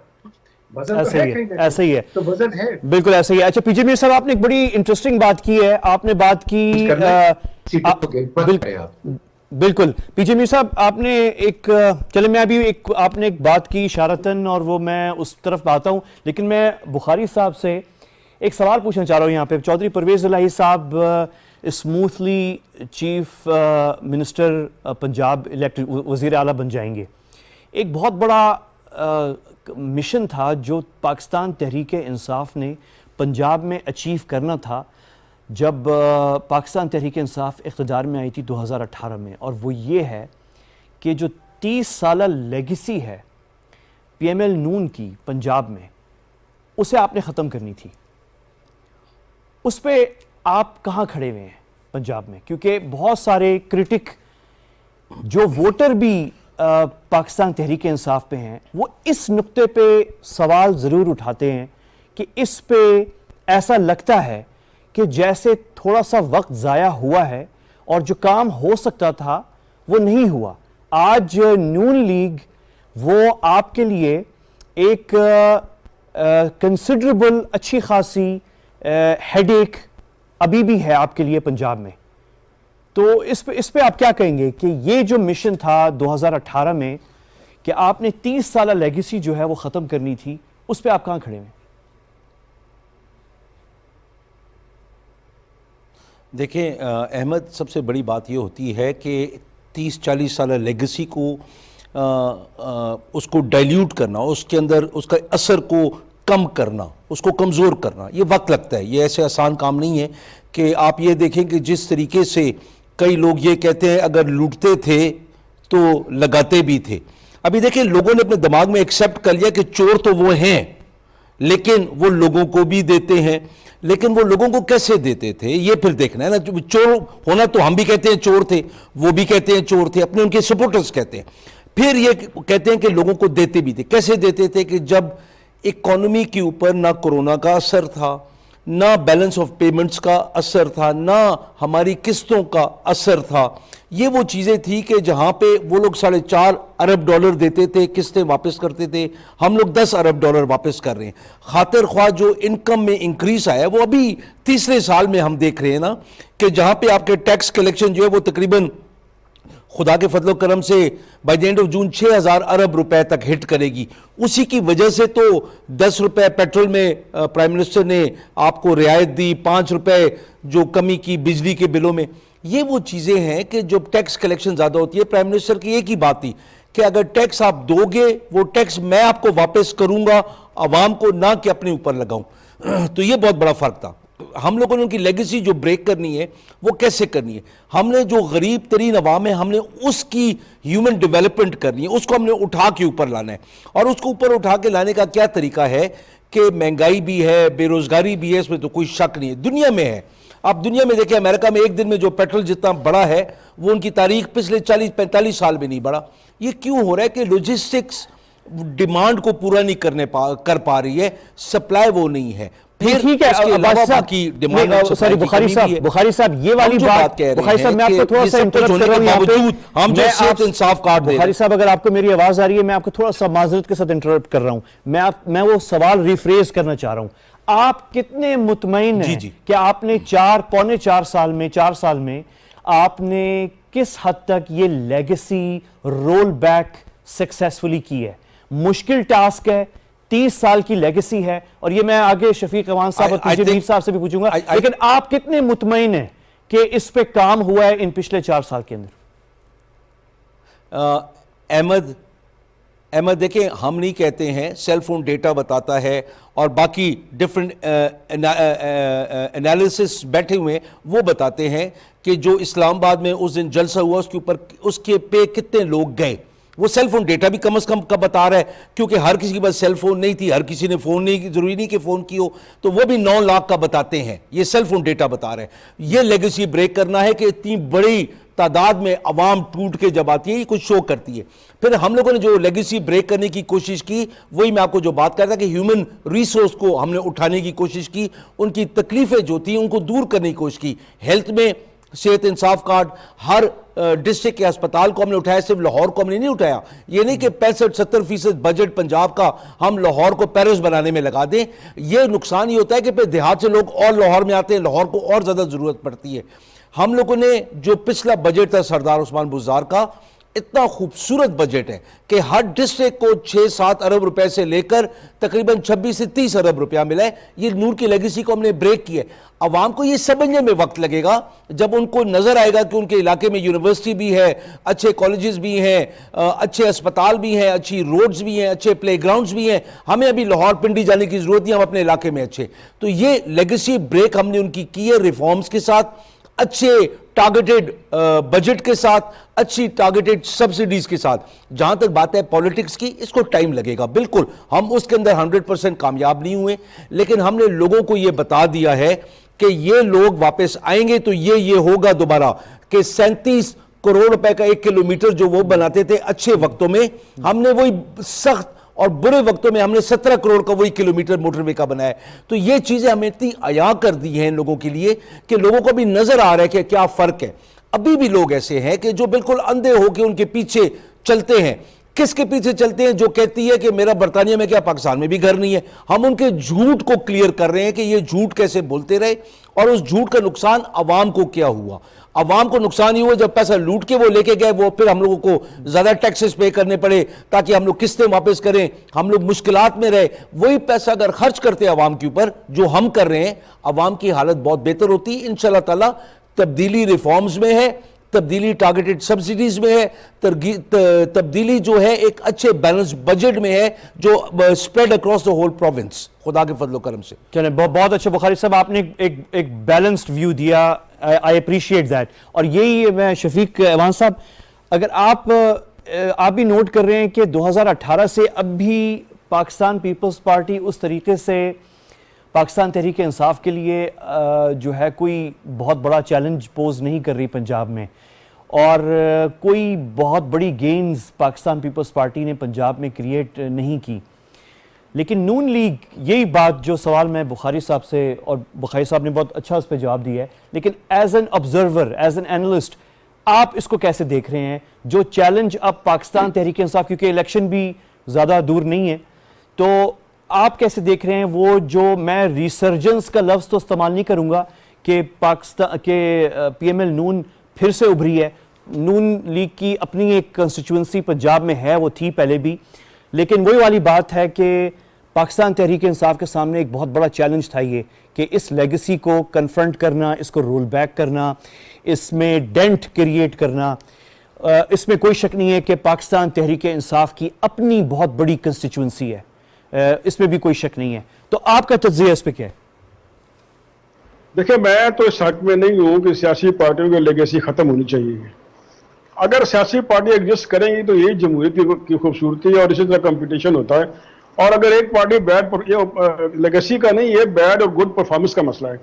ایسا ہی ہے, تو وزن ہے, بالکل ایسا ہی ہے. اچھا پی جے میر صاحب آپ نے ایک بڑی انٹرسٹنگ بات کی ہے, آپ نے بات کی بالکل پی جے میر صاحب آپ نے ایک چلے میں ابھی آپ نے ایک بات کی اشارتاً اور وہ میں اس طرف آتا ہوں, لیکن میں بخاری صاحب سے ایک سوال پوچھنا چاہ رہا ہوں. یہاں پہ چودھری پرویز الہی صاحب smoothly chief minister Punjab elected وزیر اعلیٰ بن جائیں گے. ایک بہت بڑا مشن تھا جو پاکستان تحریک انصاف نے پنجاب میں اچیو کرنا تھا جب پاکستان تحریک انصاف اقتدار میں آئی تھی 2018 میں, اور وہ یہ ہے کہ جو 30 سالہ لیگیسی ہے پی ایم ایل نون کی پنجاب میں, اسے آپ نے ختم کرنی تھی. اس پہ آپ کہاں کھڑے ہوئے ہیں پنجاب میں؟ کیونکہ بہت سارے کرٹک جو ووٹر بھی پاکستان تحریک انصاف پہ ہیں وہ اس نقطے پہ سوال ضرور اٹھاتے ہیں کہ اس پہ ایسا لگتا ہے کہ جیسے تھوڑا سا وقت ضائع ہوا ہے اور جو کام ہو سکتا تھا وہ نہیں ہوا. آج نون لیگ وہ آپ کے لیے ایک کنسیڈریبل اچھی خاصی ہیڈ ایک ابھی بھی ہے آپ کے لیے پنجاب میں. تو اس پہ آپ کیا کہیں گے کہ یہ جو مشن تھا 2018 میں کہ آپ نے 30 سالہ لیگیسی جو ہے وہ ختم کرنی تھی, اس پہ آپ کہاں کھڑے ہیں؟ دیکھیں احمد, سب سے بڑی بات یہ ہوتی ہے کہ 30-40 سالہ لیگیسی کو اس کو ڈائلیوٹ کرنا, اس کے اندر اس کا اثر کو کم کرنا, اس کو کمزور کرنا, یہ وقت لگتا ہے. یہ ایسے آسان کام نہیں ہے کہ آپ یہ دیکھیں کہ جس طریقے سے کئی لوگ یہ کہتے ہیں اگر لوٹتے تھے تو لگاتے بھی تھے. ابھی دیکھیں لوگوں نے اپنے دماغ میں ایکسیپٹ کر لیا کہ چور تو وہ ہیں لیکن وہ لوگوں کو بھی دیتے ہیں. لیکن وہ لوگوں کو کیسے دیتے تھے یہ پھر دیکھنا ہے نا. چور ہونا تو ہم بھی کہتے ہیں چور تھے, وہ بھی کہتے ہیں چور تھے, اپنے ان کے سپورٹرز کہتے ہیں. پھر یہ کہتے ہیں کہ لوگوں کو دیتے بھی تھے. کیسے دیتے تھے کہ جب اکانومی کے اوپر نہ کورونا کا اثر تھا, نہ بیلنس آف پیمنٹس کا اثر تھا, نہ ہماری قسطوں کا اثر تھا. یہ وہ چیزیں تھی کہ جہاں پہ وہ لوگ $4.5 ارب دیتے تھے, قسطیں واپس کرتے تھے, ہم لوگ $10 ارب واپس کر رہے ہیں. خاطر خواہ جو انکم میں انکریز آیا وہ ابھی تیسرے سال میں ہم دیکھ رہے ہیں نا کہ جہاں پہ آپ کے ٹیکس کلیکشن جو ہے وہ تقریباً خدا کے فضل و کرم سے by the end of June 6,000 ارب روپے تک ہٹ کرے گی. اسی کی وجہ سے تو 10 روپے پیٹرول میں پرائم منسٹر نے آپ کو رعایت دی, 5 روپے جو کمی کی بجلی کے بلوں میں. یہ وہ چیزیں ہیں کہ جو ٹیکس کلیکشن زیادہ ہوتی ہے. پرائم منسٹر کی ایک ہی بات تھی کہ اگر ٹیکس آپ دو گے وہ ٹیکس میں آپ کو واپس کروں گا, عوام کو, نہ کہ اپنے اوپر لگاؤں. تو یہ بہت بڑا فرق تھا. ہم لوگوں نے ان کی لیگیسی جو بریک کرنی ہے وہ کیسے کرنی ہے؟ ہم نے جو غریب ترین عوام ہے ہم نے اس کی ہیومن ڈیولپمنٹ کرنی ہے, اس کو ہم نے اٹھا کے اوپر لانا ہے. اور اس کو اوپر اٹھا کے لانے کا کیا طریقہ ہے کہ مہنگائی بھی ہے, بے روزگاری بھی ہے, اس میں تو کوئی شک نہیں ہے. دنیا میں ہے, آپ دنیا میں دیکھیں امریکہ میں ایک دن میں جو پیٹرول جتنا بڑا ہے وہ ان کی تاریخ پچھلے 40-45 سال میں نہیں بڑھا. یہ کیوں ہو رہا ہے کہ لوجسٹکس ڈیمانڈ کو پورا نہیں کر پا رہی ہے, سپلائی وہ نہیں ہے. پھر ٹھیک ہے بخاری صاحب یہ والی بات بخاری صاحب میں آپ کو تھوڑا سا انٹرپٹ کر رہا ہوں. ہم جو صحت انصاف کارڈ دے بخاری صاحب اگر آپ کو میری آواز آ رہی ہے میں آپ کو تھوڑا سا معذرت کے ساتھ انٹرپٹ کر رہا ہوں. میں وہ سوال ریفریز کرنا چاہ رہا ہوں. آپ کتنے مطمئن ہیں کہ آپ نے 4 سال میں آپ نے کس حد تک یہ لیگیسی رول بیک سکسیسفلی کی ہے؟ مشکل ٹاسک ہے, 30 سال کی لیگیسی ہے, اور یہ میں آگے شفیق ایوان صاحب اور تجھے میر صاحب سے بھی پوچھوں گا, لیکن آپ کتنے مطمئن ہیں کہ اس پہ کام ہوا ہے ان پچھلے 4 سال کے اندر؟ احمد دیکھیں, ہم نہیں کہتے ہیں, سیل فون ڈیٹا بتاتا ہے اور باقی ڈیفرنٹ انالیسس بیٹھے ہوئے وہ بتاتے ہیں کہ جو اسلام آباد میں اس دن جلسہ ہوا اس کے اوپر اس کے پہ کتنے لوگ گئے. وہ سیل فون ڈیٹا بھی کم از کم کا بتا رہا ہے, کیونکہ ہر کسی کے پاس سیل فون نہیں تھی, ہر کسی نے فون نہیں, ضروری نہیں کہ فون کی ہو, تو وہ بھی 9 لاکھ کا بتاتے ہیں. یہ سیل فون ڈیٹا بتا رہے ہیں. یہ لیگیسی بریک کرنا ہے کہ اتنی بڑی تعداد میں عوام ٹوٹ کے جب آتی ہے, یہ کچھ شو کرتی ہے. پھر ہم لوگوں نے جو لیگیسی بریک کرنے کی کوشش کی, وہی میں آپ کو جو بات کر رہا تھا کہ ہیومن ریسورس کو ہم نے اٹھانے کی کوشش کی, ان کی تکلیفیں جو تھیں ان کو دور کرنے کی کوشش کی. ہیلتھ میں صحت انصاف کارڈ ہر ڈسٹرکٹ کے ہسپتال کو ہم نے اٹھایا, صرف لاہور کو ہم نے نہیں اٹھایا. یہ نہیں کہ 65-70% بجٹ پنجاب کا ہم لاہور کو پیرس بنانے میں لگا دیں. یہ نقصان یہ ہوتا ہے کہ پھر دیہات سے لوگ اور لاہور میں آتے ہیں, لاہور کو اور زیادہ ضرورت پڑتی ہے. ہم لوگوں نے جو پچھلا بجٹ تھا سردار عثمان بزدار کا, اتنا خوبصورت بجٹ ہے کہ ہر ڈسٹرکٹ کو 6-7 ارب روپے سے لے کر تقریباً 26 سے 30 ارب روپیہ ملا ہے. یہ نور کی لیگیسی کو ہم نے بریک کیا ہے. عوام کو یہ سمجھنے میں وقت لگے گا جب ان کو نظر آئے گا کہ ان کے علاقے میں یونیورسٹی بھی ہے, اچھے کالجز بھی ہیں, اچھے اسپتال بھی ہیں, اچھی روڈز بھی ہیں, اچھے پلے گراؤنڈز بھی ہیں. ہمیں ابھی لاہور پنڈی جانے کی ضرورت نہیں, ہم اپنے علاقے میں اچھے. تو یہ لیگیسی بریک ہم نے ان کی ہے ریفارمز کے ساتھ, اچھے ٹارگیٹڈ بجٹ کے ساتھ, اچھی ٹارگیٹڈ سبسڈیز کے ساتھ. جہاں تک بات ہے پولیٹکس کی, اس کو ٹائم لگے گا, بالکل ہم اس کے اندر 100% کامیاب نہیں ہوئے, لیکن ہم نے لوگوں کو یہ بتا دیا ہے کہ یہ لوگ واپس آئیں گے تو یہ ہوگا دوبارہ کہ 37 کروڑ روپے کا 1 کلومیٹر جو وہ بناتے تھے اچھے وقتوں میں, ہم نے وہی سخت اور برے وقتوں میں ہم نے 17 کروڑ کا وہی کلومیٹر موٹر وے کا بنایا ہے. تو یہ چیزیں ہمیں اتنی عیاں کر دی ہیں لوگوں کے لیے کہ لوگوں کو بھی نظر آ رہا ہے کہ کیا فرق ہے. ابھی بھی لوگ ایسے ہیں کہ جو بالکل اندھے ہو کے ان کے پیچھے چلتے ہیں. کس کے پیچھے چلتے ہیں؟ جو کہتی ہے کہ میرا برطانیہ میں کیا پاکستان میں بھی گھر نہیں ہے. ہم ان کے جھوٹ کو کلیئر کر رہے ہیں کہ یہ جھوٹ کیسے بولتے رہے اور اس جھوٹ کا نقصان عوام کو کیا ہوا. عوام کو نقصان ہی ہوا جب پیسہ لوٹ کے وہ لے کے گئے, وہ پھر ہم لوگوں کو زیادہ ٹیکسز پے کرنے پڑے تاکہ ہم لوگ قسطیں واپس کریں, ہم لوگ مشکلات میں رہے. وہی پیسہ اگر خرچ کرتے عوام کے اوپر جو ہم کر رہے ہیں, عوام کی حالت بہت بہتر ہوتی. انشاءاللہ تعالی تبدیلی ریفارمز میں ہے, تبدیلی ٹارگیٹڈ سبسڈیز میں ہے, تبدیلی جو ہے ایک اچھے بیلنس بجٹ میں ہے جو spread across the whole province, خدا کے فضل و کرم سے. چلیں, بہت اچھا بخاری صاحب, آپ نے ایک بیلنسڈ ویو دیا, آئی اپریشیٹ دیٹ. اور یہی میں شفیق ایوان صاحب, اگر آپ بھی نوٹ کر رہے ہیں کہ 2018 سے اب بھی پاکستان پیپلز پارٹی اس طریقے سے پاکستان تحریک انصاف کے لیے جو ہے کوئی بہت بڑا چیلنج پوز نہیں کر رہی پنجاب میں, اور کوئی بہت بڑی گینز پاکستان پیپلز پارٹی نے پنجاب میں کریٹ نہیں کی. لیکن نون لیگ, یہی بات جو سوال میں بخاری صاحب سے, اور بخاری صاحب نے بہت اچھا اس پہ جواب دیا ہے, لیکن as an observer, as an analyst, آپ اس کو کیسے دیکھ رہے ہیں جو چیلنج اب پاکستان تحریک انصاف, کیونکہ الیکشن بھی زیادہ دور نہیں ہے, تو آپ کیسے دیکھ رہے ہیں وہ جو, میں ریسرجنس کا لفظ تو استعمال نہیں کروں گا کہ پاکستان کے پی ایم ایل نون پھر سے ابھری ہے. نون لیگ کی اپنی ایک کنسٹیچوئنسی پنجاب میں ہے, وہ تھی پہلے بھی, لیکن وہی والی بات ہے کہ پاکستان تحریک انصاف کے سامنے ایک بہت بڑا چیلنج تھا یہ کہ اس لیگیسی کو کنفرنٹ کرنا, اس کو رول بیک کرنا, اس میں ڈینٹ کریٹ کرنا. اس میں کوئی شک نہیں ہے کہ پاکستان تحریک انصاف کی اپنی بہت بڑی کنسٹیچوئنسی ہے, اس میں بھی کوئی شک نہیں ہے. تو آپ کا تجزیہ اس پہ کیا ہے؟ دیکھیں, میں تو اس حق میں نہیں ہوں کہ سیاسی پارٹیوں کی لیگیسی ختم ہونی چاہیے. اگر سیاسی پارٹی ایگزسٹ کریں گی تو یہی جمہوریت کی خوبصورتی ہے, اور اسی طرح کمپٹیشن ہوتا ہے. اور اگر ایک پارٹی لیگیسی کا نہیں, یہ بیڈ اور گڈ پرفارمنس کا مسئلہ ہے.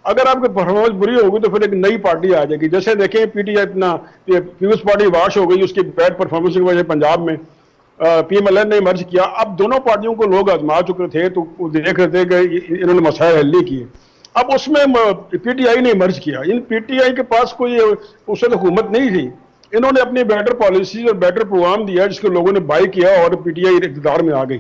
اگر آپ کی پرفارمنس بری ہوگی تو پھر ایک نئی پارٹی آ جائے گی. جیسے دیکھیں پی ٹی آئی, اپنا پیپلز پارٹی واش ہو گئی اس کی بیڈ پرفارمنس کی وجہ پنجاب میں, پی ایم ایل این نے مرج کیا. اب دونوں پارٹیوں کو لوگ آزما چکے تھے تو دیکھ رہے تھے کہ انہوں نے مسائل حل نہیں کیے. اب اس میں پی ٹی آئی نے مرج کیا. ان پی ٹی آئی کے پاس کوئی اس وقت حکومت نہیں تھی, انہوں نے اپنی بیٹر پالیسیز اور بیٹر پروگرام دیا جس کو لوگوں نے بائی کیا اور پی ٹی آئی اقتدار میں آ گئی.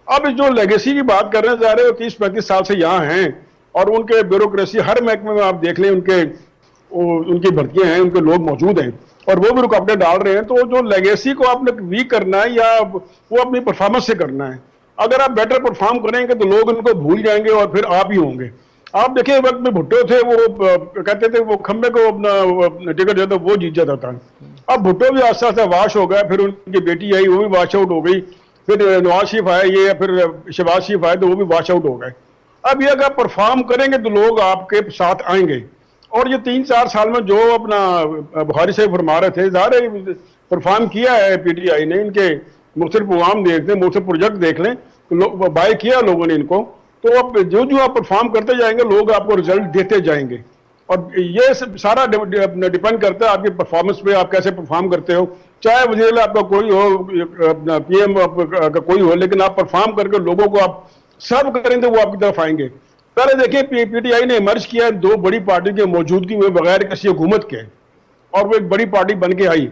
اب جو لیگیسی کی بات کر رہے ہیں, ظاہر ہے وہ 30-35 سال سے یہاں ہیں, اور ان کے بیوروکریسی ہر محکمے میں آپ دیکھ لیں ان کی بھرتیاں ہیں, ان کے لوگ موجود ہیں, اور وہ بھی رکاوٹیں ڈال رہے ہیں. تو جو لیگیسی کو آپ نے ویک کرنا ہے یا وہ اپنی پرفارمنس سے کرنا ہے, اگر آپ بیٹر پرفارم کریں گے تو لوگ ان کو بھول جائیں گے اور پھر آپ ہی ہوں گے. آپ دیکھیں وقت میں بھٹو تھے, وہ کہتے تھے وہ کھمبے کو اپنا ٹکٹ جو تھا وہ جیت جاتا تھا. اب بھٹو بھی آہستہ آہستہ واش ہو گیا, پھر ان کی بیٹی آئی وہ بھی واش آؤٹ ہو گئی, پھر نواز شریف آئے, یہ پھر شہباز شریف آئے تو وہ بھی واش آؤٹ ہو گئے. اب یہ اگر پرفارم کریں گے تو لوگ آپ کے ساتھ آئیں گے. اور یہ 3-4 سال میں جو اپنا بخاری صاحب فرما رہے تھے, ظاہر ہے پرفارم کیا ہے پی ٹی آئی نے, ان کے مختلف پروگرام دیکھ لیں, مختلف پروجیکٹ دیکھ لیں, بائی کیا لوگوں نے ان کو. تو اب جو آپ پرفارم کرتے جائیں گے لوگ آپ کو رزلٹ دیتے جائیں گے. اور یہ سارا ڈیپینڈ کرتا ہے آپ کی پرفارمنس پہ, آپ کیسے پرفارم کرتے ہو. چاہے وزیر اعلیٰ آپ کا کوئی ہو, پی ایم کا کوئی ہو, لیکن آپ پرفارم کر کے لوگوں کو آپ سرو کریں تو وہ آپ کی طرف آئیں گے. پہلے دیکھیں پی ٹی آئی نے ایمرج کیا 2 بڑی پارٹی کی موجودگی میں بغیر کسی حکومت کے, اور وہ ایک بڑی پارٹی بن کے آئی.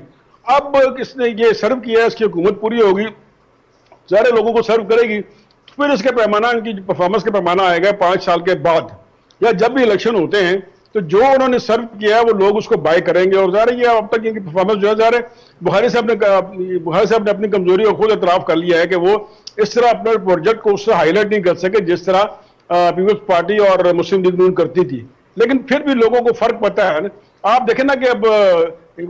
اب کس نے یہ سرو کیا ہے, اس کی حکومت پوری ہوگی, سارے لوگوں کو سرو کرے گی, پھر اس کے پیمانہ, ان کی پرفارمنس کا پیمانہ آئے گا 5 سال کے بعد, یا جب بھی الیکشن ہوتے ہیں تو جو انہوں نے سرو کیا ہے وہ لوگ اس کو بائی کریں گے. اور ظاہر ہے یہ اب تک ان کی پرفارمنس جو ہے, ظاہر ہے بخاری صاحب نے اپنی کمزوری کو خود اعتراف کر لیا ہے کہ وہ اس طرح اپنے پروجیکٹ کو اس سے ہائی لائٹ نہیں کر سکے جس طرح پیپلز پارٹی اور مسلم لیگ نون کرتی تھی. لیکن پھر بھی لوگوں کو فرق پتا ہے. آپ دیکھیں نا کہ اب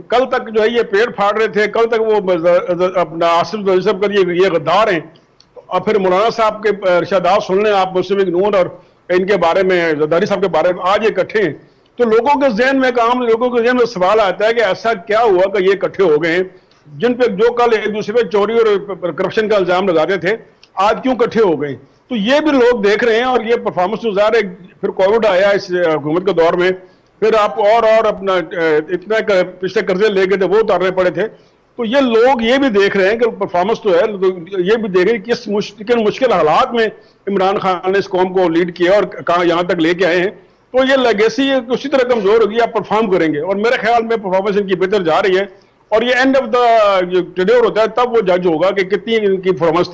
کل تک جو ہے یہ پیڑ پھاڑ رہے تھے, کل تک وہ اپنا آصف زرداری صاحب کا یہ غدار ہیں, اور پھر مولانا صاحب کے ارشادات سن لیں آپ مسلم لیگ نون اور ان کے بارے میں, زرداری صاحب کے بارے میں, آج یہ اکٹھے ہیں. تو لوگوں کے ذہن میں, عام لوگوں کے ذہن میں سوال آتا ہے کہ ایسا کیا ہوا کہ یہ اکٹھے ہو گئے ہیں, جن پہ جو کل ایک دوسرے پہ چوری اور کرپشن کا الزام لگاتے تھے, آج کیوں اکٹھے ہو گئے. تو یہ بھی لوگ دیکھ رہے ہیں. اور یہ پرفارمنس تو ظاہر ہے, پھر کووڈ آیا اس حکومت کے دور میں, پھر آپ اور اپنا اتنے پچھلے قرضے لے گئے تھے وہ اتارنے پڑے تھے. تو یہ لوگ یہ بھی دیکھ رہے ہیں کہ پرفارمنس تو ہے, یہ بھی دیکھ رہے ہیں کس مشکل حالات میں عمران خان نے اس قوم کو لیڈ کیا اور کہاں یہاں تک لے کے آئے ہیں. تو یہ لیگیسی اسی طرح کمزور ہوگی, آپ پرفارم کریں گے. اور میرے خیال میں پرفارمنس ان کی بہتر جا رہی ہے, اور یہ اینڈ آف دا ٹیڈور ہوتا ہے تب وہ جج ہوگا کہ کتنی ان کی پرفارمنس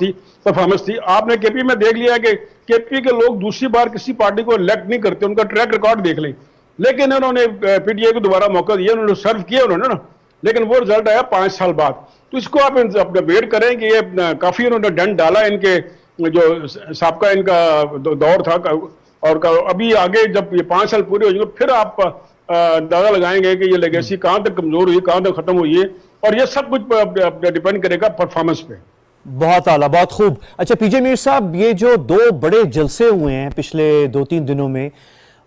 تھی. آپ نے کے پی میں دیکھ لیا کہ کے پی کے لوگ دوسری بار کسی پارٹی کو الیکٹ نہیں کرتے, ان کا ٹریک ریکارڈ دیکھ لیں. لیکن انہوں نے پی ٹی آئی کو دوبارہ موقع دیا, انہوں نے سرو کیا انہوں نے نا, لیکن وہ رزلٹ آیا 5 سال بعد. تو اس کو آپ اپنا ویٹ کریں کہ یہ کافی انہوں نے ڈنڈ ڈالا ان کے جو سابقہ ان کا دور تھا, اور ابھی آگے جب یہ 5 سال پورے ہو جائیں گے پھر آپ اندازہ لگائیں گے کہ یہ لیگیسی کہاں تک کمزور ہوئی, کہاں تک ختم ہوئی ہے. اور یہ سب کچھ ڈیپینڈ کرے گا پرفارمنس پہ. بہت اعلیٰ, بہت خوب. اچھا پی جے میر صاحب, یہ جو 2 بڑے جلسے ہوئے ہیں پچھلے 2-3 دنوں میں,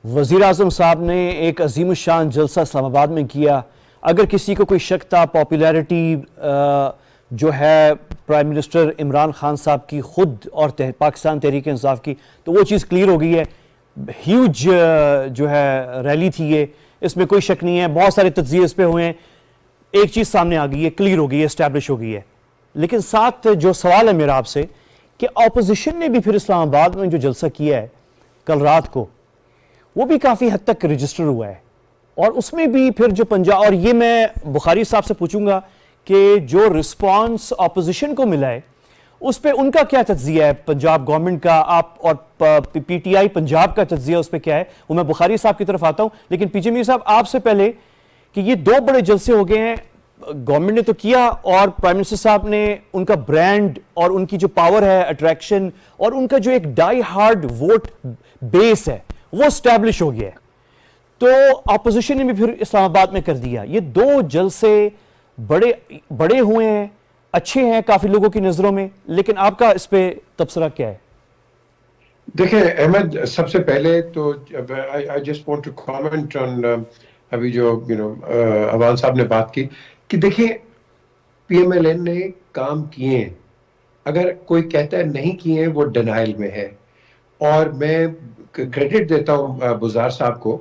وزیر اعظم صاحب نے ایک عظیم الشان جلسہ اسلام آباد میں کیا. اگر کسی کو کوئی شک تھا پاپولیرٹی جو ہے پرائم منسٹر عمران خان صاحب کی خود اور پاکستان تحریک انصاف کی, تو وہ چیز کلیئر ہو گئی ہے. ہیوج جو ہے ریلی تھی یہ, اس میں کوئی شک نہیں ہے. بہت سارے تجزیے اس پہ ہوئے ہیں, ایک چیز سامنے آ گئی ہے, کلیئر ہو گئی ہے, اسٹیبلش ہو گئی ہے. لیکن ساتھ جو سوال ہے میرا آپ سے کہ اپوزیشن نے بھی پھر اسلام آباد میں جو جلسہ کیا ہے کل رات کو, وہ بھی کافی حد تک رجسٹر ہوا ہے, اور اس میں بھی پھر جو پنجاب, اور یہ میں بخاری صاحب سے پوچھوں گا کہ جو رسپانس اپوزیشن کو ملا ہے اس پہ ان کا کیا تجزیہ ہے پنجاب گورنمنٹ کا, آپ اور پی ٹی آئی پنجاب کا تجزیہ اس پہ کیا ہے, وہ میں بخاری صاحب کی طرف آتا ہوں. لیکن پی جے میر صاحب آپ سے پہلے کہ یہ 2 بڑے جلسے ہو گئے ہیں, گورنمنٹ نے تو کیا, اور پرائم منسٹر صاحب نے ان کا برانڈ اور ان کی جو پاور ہے, اٹریکشن, اور ان کا جو ایک ڈائی ہارڈ ووٹ بیس ہے وہ اسٹیبلش ہو گیا ہے. تو اپوزیشن نے بھی پھر اسلام آباد میں کر دیا. یہ 2 جلسے بڑے ہوئے ہیں, اچھے ہیں کافی لوگوں کی نظروں میں, لیکن آپ کا اس پہ تبصرہ کیا ہے؟ دیکھیں احمد, سب سے پہلے تو I just want to comment on ابھی جو عوان صاحب نے بات کی کہ دیکھیں پی ایم ایل این نے کام کیے ہیں, اگر کوئی کہتا ہے نہیں کیے ہیں وہ ڈینائل میں ہے. اور میں کریڈٹ دیتا ہوں بزار صاحب کو,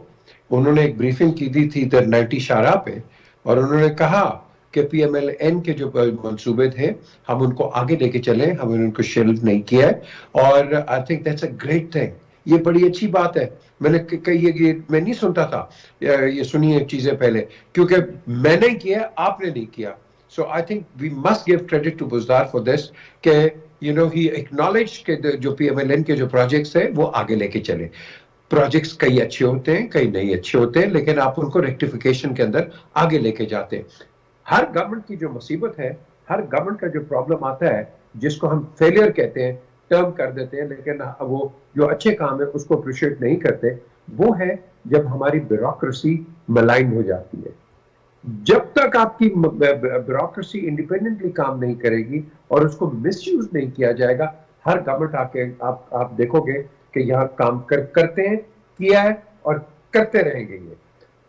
انہوں نے ایک بریفنگ کی دی تھی در 90 شاہراہ پہ, اور انہوں نے کہا کہ پی ایم ایل این کے جو منصوبے تھے ہم ان کو آگے لے کے چلیں, ہم نے ان کو شیلف نہیں کیا ہے. اور I think that's a great thing, یہ بڑی اچھی بات ہے. میں نے میں نہیں سنتا تھا یہ سنی ہے چیزیں پہلے, کیونکہ میں نے کیا آپ نے نہیں کیا. So I think we must give credit to Buzdar for this کہ ہی ایکنالج کہ جو پی ایم ایل این کے جو پروجیکٹس ہیں وہ آگے لے کے چلے. پروجیکٹس کئی اچھے ہوتے ہیں, کئی نہیں اچھے ہوتے ہیں, لیکن آپ ان کو ریکٹیفیکیشن کے اندر آگے لے کے جاتے ہیں. ہر گورنمنٹ کی جو مصیبت ہے, ہر گورنمنٹ کا جو پرابلم آتا ہے جس کو ہم فیلئر کہتے ہیں, ٹرم کر دیتے ہیں لیکن وہ جو اچھے کام ہے اس کو اپریشیٹ نہیں کرتے. وہ ہے جب ہماری بیوروکریسی ملائن ہو جاتی ہے. جب تک آپ کی بیوروکریسی انڈیپینڈنٹلی کام نہیں کرے گی اور اس کو مس یوز نہیں کیا جائے گا, ہر گورنمنٹ آ کے آپ دیکھو گے کہ یہاں کام کرتے ہیں, کیا ہے اور کرتے رہیں گے. یہ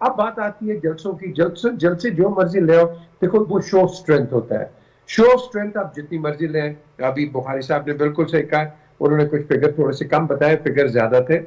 اب بات آتی ہے جلسوں کی. جلد سے جو مرضی لے آؤ, دیکھو وہ شو اسٹرینتھ ہوتا ہے. شو اسٹرینتھ آپ جتنی مرضی لیں. ابھی بخاری صاحب نے بالکل صحیح کہا, انہوں نے کچھ فگر تھوڑے سے کم بتائے, فگر زیادہ تھے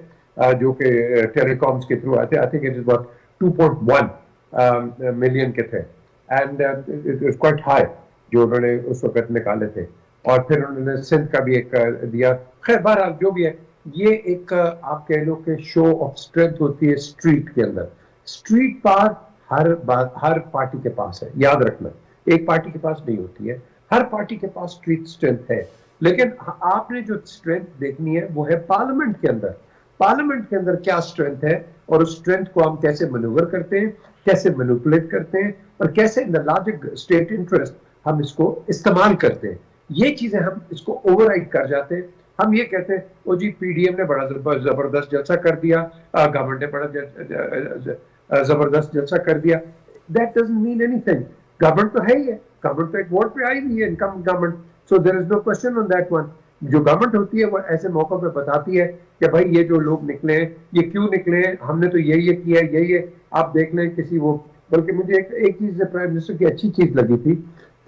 جو کہ ٹیلی کامس کے تھرو آتے. I think it is about 2.1 million کے تھے, and it was quite high جو انہوں نے اس وقت نکالے تھے. اور پھر انہوں نے سندھ کا بھی ایک دیا. خیر بہرحال جو بھی ہے, یہ ایک آپ کہہ لو کہ شو آف اسٹرینتھ ہوتی ہے اسٹریٹ کے اندر. اسٹریٹ پار ہر پارٹی کے پاس ہے, یاد رکھنا. ایک پارٹی کے پاس نہیں ہوتی ہے, ہر پارٹی کے پاس اسٹریٹ اسٹرینتھ ہے. لیکن آپ نے جو اسٹرینتھ دیکھنی ہے وہ ہے پارلیمنٹ کے اندر. پارلیمنٹ کے اندر کیا اسٹرینتھ ہے اور اس اسٹرینتھ کو ہم کیسے مینوور کرتے ہیں, کیسے مینوپولیٹ کرتے ہیں, اور کیسے ان دا لارجر اسٹیٹ انٹرسٹ ہم اس کو استعمال کرتے ہیں. یہ چیزیں ہم اس کو اوور رائڈ کر جاتے ہیں. ہم یہ کہتے ہیں او جی پی ڈی ایم نے بڑا زبردست جلسہ کر دیا, گورنمنٹ نے بڑا زبردست جلسہ کر دیا. That doesn't mean any thing. Government تو ہے ہی ہے, گورنمنٹ تو ایک ووٹ پہ آئی ہوئی ہے, income government. So there is no question on that one. جو گورنمنٹ ہوتی ہے وہ ایسے موقع پہ بتاتی ہے کہ بھائی یہ جو لوگ نکلے ہیں یہ کیوں نکلے ہیں, ہم نے تو یہ کیا ہے, یہ آپ دیکھ لیں کسی وہ. بلکہ مجھے ایک چیز پرائم منسٹر کی اچھی چیز لگی تھی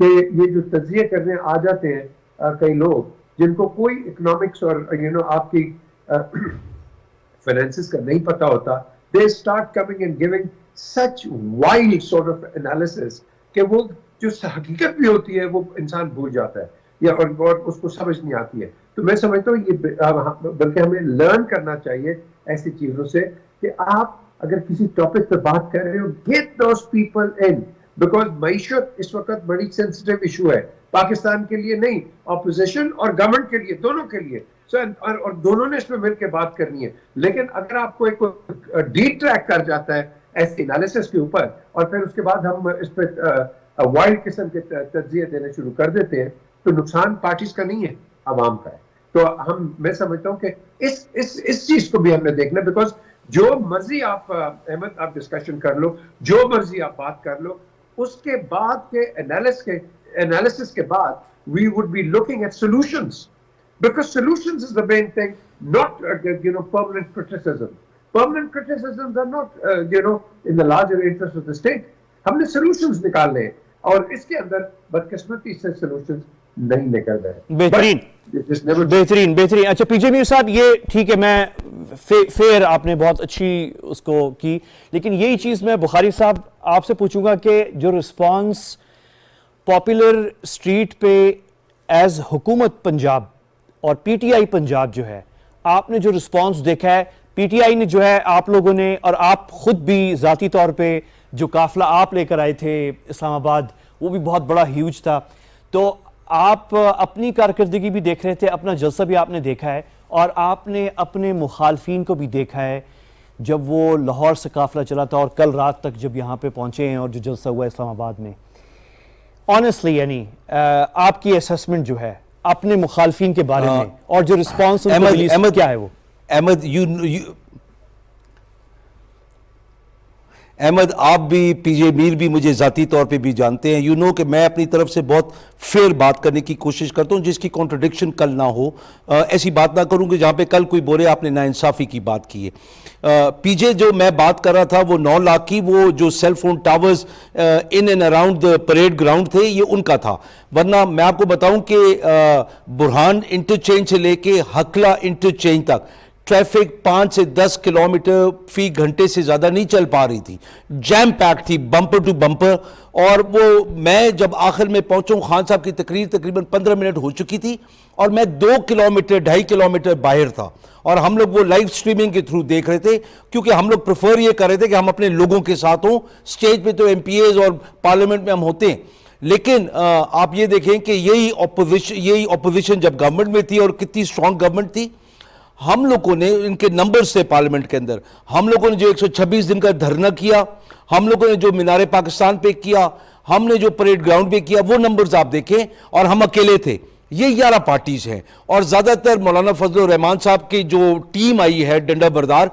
کہ یہ جو تجزیے کرنے آ جاتے ہیں کئی لوگ جن کو کوئی اکنامکس اور آپ کی فائنینسز کا نہیں پتا ہوتا, they start coming and giving such wild sort of analysis کہ وہ جو حقیقت بھی ہوتی ہے وہ انسان بھول جاتا ہے یا اور اس کو سمجھ نہیں آتی ہے. تو میں سمجھتا ہوں یہ بلکہ ہمیں لرن کرنا چاہیے ایسی چیزوں سے کہ آپ اگر کسی ٹاپک پہ بات کر رہے ہو, get those people in, because معیشت اس وقت بڑی سینسٹیو ایشو ہے پاکستان کے لیے نہیں, اپوزیشن اور گورنمنٹ کے لیے, دونوں کے لیے. اور دونوں نے اس میں مل کے بات کرنی ہے. لیکن اگر آپ کو ایک ڈی ٹریک کر جاتا ہے ایسے انالیسس کے اوپر اور پھر اس کے بعد ہم اس پہ وائلڈ قسم کے تجزیے دینے شروع کر دیتے ہیں تو نقصان پارٹیز کا نہیں ہے, عوام کا ہے. تو میں سمجھتا ہوں کہ اس چیز کو بھی ہم نے دیکھنا, بیکاز جو مرضی آپ احمد آپ ڈسکشن کر لو, جو مرضی آپ بات کر لو, اس کے بعد کے analysis کے بعد we would be looking at solutions, because solutions is the main thing, not permanent criticism. Permanent criticisms are not in the larger interest of the state. ہم نے solutions نکالنے ہیں اور اس کے اندر بدقسمتی سے solutions نہیں نکل رہے. بہترین. اچھا پی جے میر صاحب, یہ ٹھیک ہے, میں فیر آپ نے بہت اچھی اس کو کی, لیکن یہی چیز میں بخاری صاحب آپ سے پوچھوں گا کہ جو رسپانس پاپولر اسٹریٹ پہ ایز حکومت پنجاب اور پی ٹی آئی پنجاب جو ہے, آپ نے جو رسپانس دیکھا ہے, پی ٹی آئی نے جو ہے آپ لوگوں نے اور آپ خود بھی ذاتی طور پہ جو قافلہ آپ لے کر آئے تھے اسلام آباد, وہ بھی بہت بڑا ہیوج تھا. تو آپ اپنی کارکردگی بھی دیکھ رہے تھے, اپنا جلسہ بھی آپ نے دیکھا ہے, اور آپ نے اپنے مخالفین کو بھی دیکھا ہے جب وہ لاہور سے قافلہ چلا تھا اور کل رات تک جب یہاں پہ پہنچے ہیں اور جو جلسہ ہوا اسلام آباد میں. آنیسٹلی یعنی آپ کی اسیسمنٹ جو ہے اپنے مخالفین کے بارے میں اور جو رسپانس کیا ہے وہ؟ احمد آپ بھی پی جے میر بھی مجھے ذاتی طور پہ بھی جانتے ہیں, کہ میں اپنی طرف سے بہت فیئر بات کرنے کی کوشش کرتا ہوں, جس کی کانٹرڈکشن کل نہ ہو. ایسی بات نہ کروں کہ جہاں پہ کل کوئی بولے آپ نے ناانصافی کی بات کی ہے. پی جے جو میں بات کر رہا تھا وہ 9 لاکھ کی, وہ جو cell phone towers in and around parade ground تھے یہ ان کا تھا. ورنہ میں آپ کو بتاؤں کہ برہان انٹرچینج سے لے کے حقلہ انٹرچینج تک ٹریفک 5 سے 10 کلومیٹر فی گھنٹے سے زیادہ نہیں چل پا رہی تھی, جیم پیک تھی بمپر ٹو بمپر. اور وہ میں جب آخر میں پہنچوں, خان صاحب کی تقریر تقریباً 15 منٹ ہو چکی تھی اور میں 2 کلومیٹر 2.5 کلومیٹر باہر تھا, اور ہم لوگ وہ لائیو سٹریمنگ کے تھرو دیکھ رہے تھے, کیونکہ ہم لوگ پریفر یہ کر رہے تھے کہ ہم اپنے لوگوں کے ساتھ ہوں. اسٹیج پہ تو ایم پی ایز اور پارلیمنٹ میں ہم ہوتے ہیں, لیکن آپ یہ دیکھیں کہ یہی اپوزیشن جب گورنمنٹ میں تھی اور کتنی اسٹرانگ گورنمنٹ تھی, ہم لوگوں نے ان کے نمبرز سے پارلیمنٹ کے اندر, ہم لوگوں نے جو 126 دن کا دھرنا کیا, ہم لوگوں نے جو مینار پاکستان پہ کیا, ہم نے جو پریڈ گراؤنڈ پہ کیا, وہ نمبرز آپ دیکھیں, اور ہم اکیلے تھے. یہ 11 پارٹیز ہیں، اور زیادہ تر مولانا فضل الرحمان صاحب کی جو ٹیم آئی ہے ڈنڈا بردار،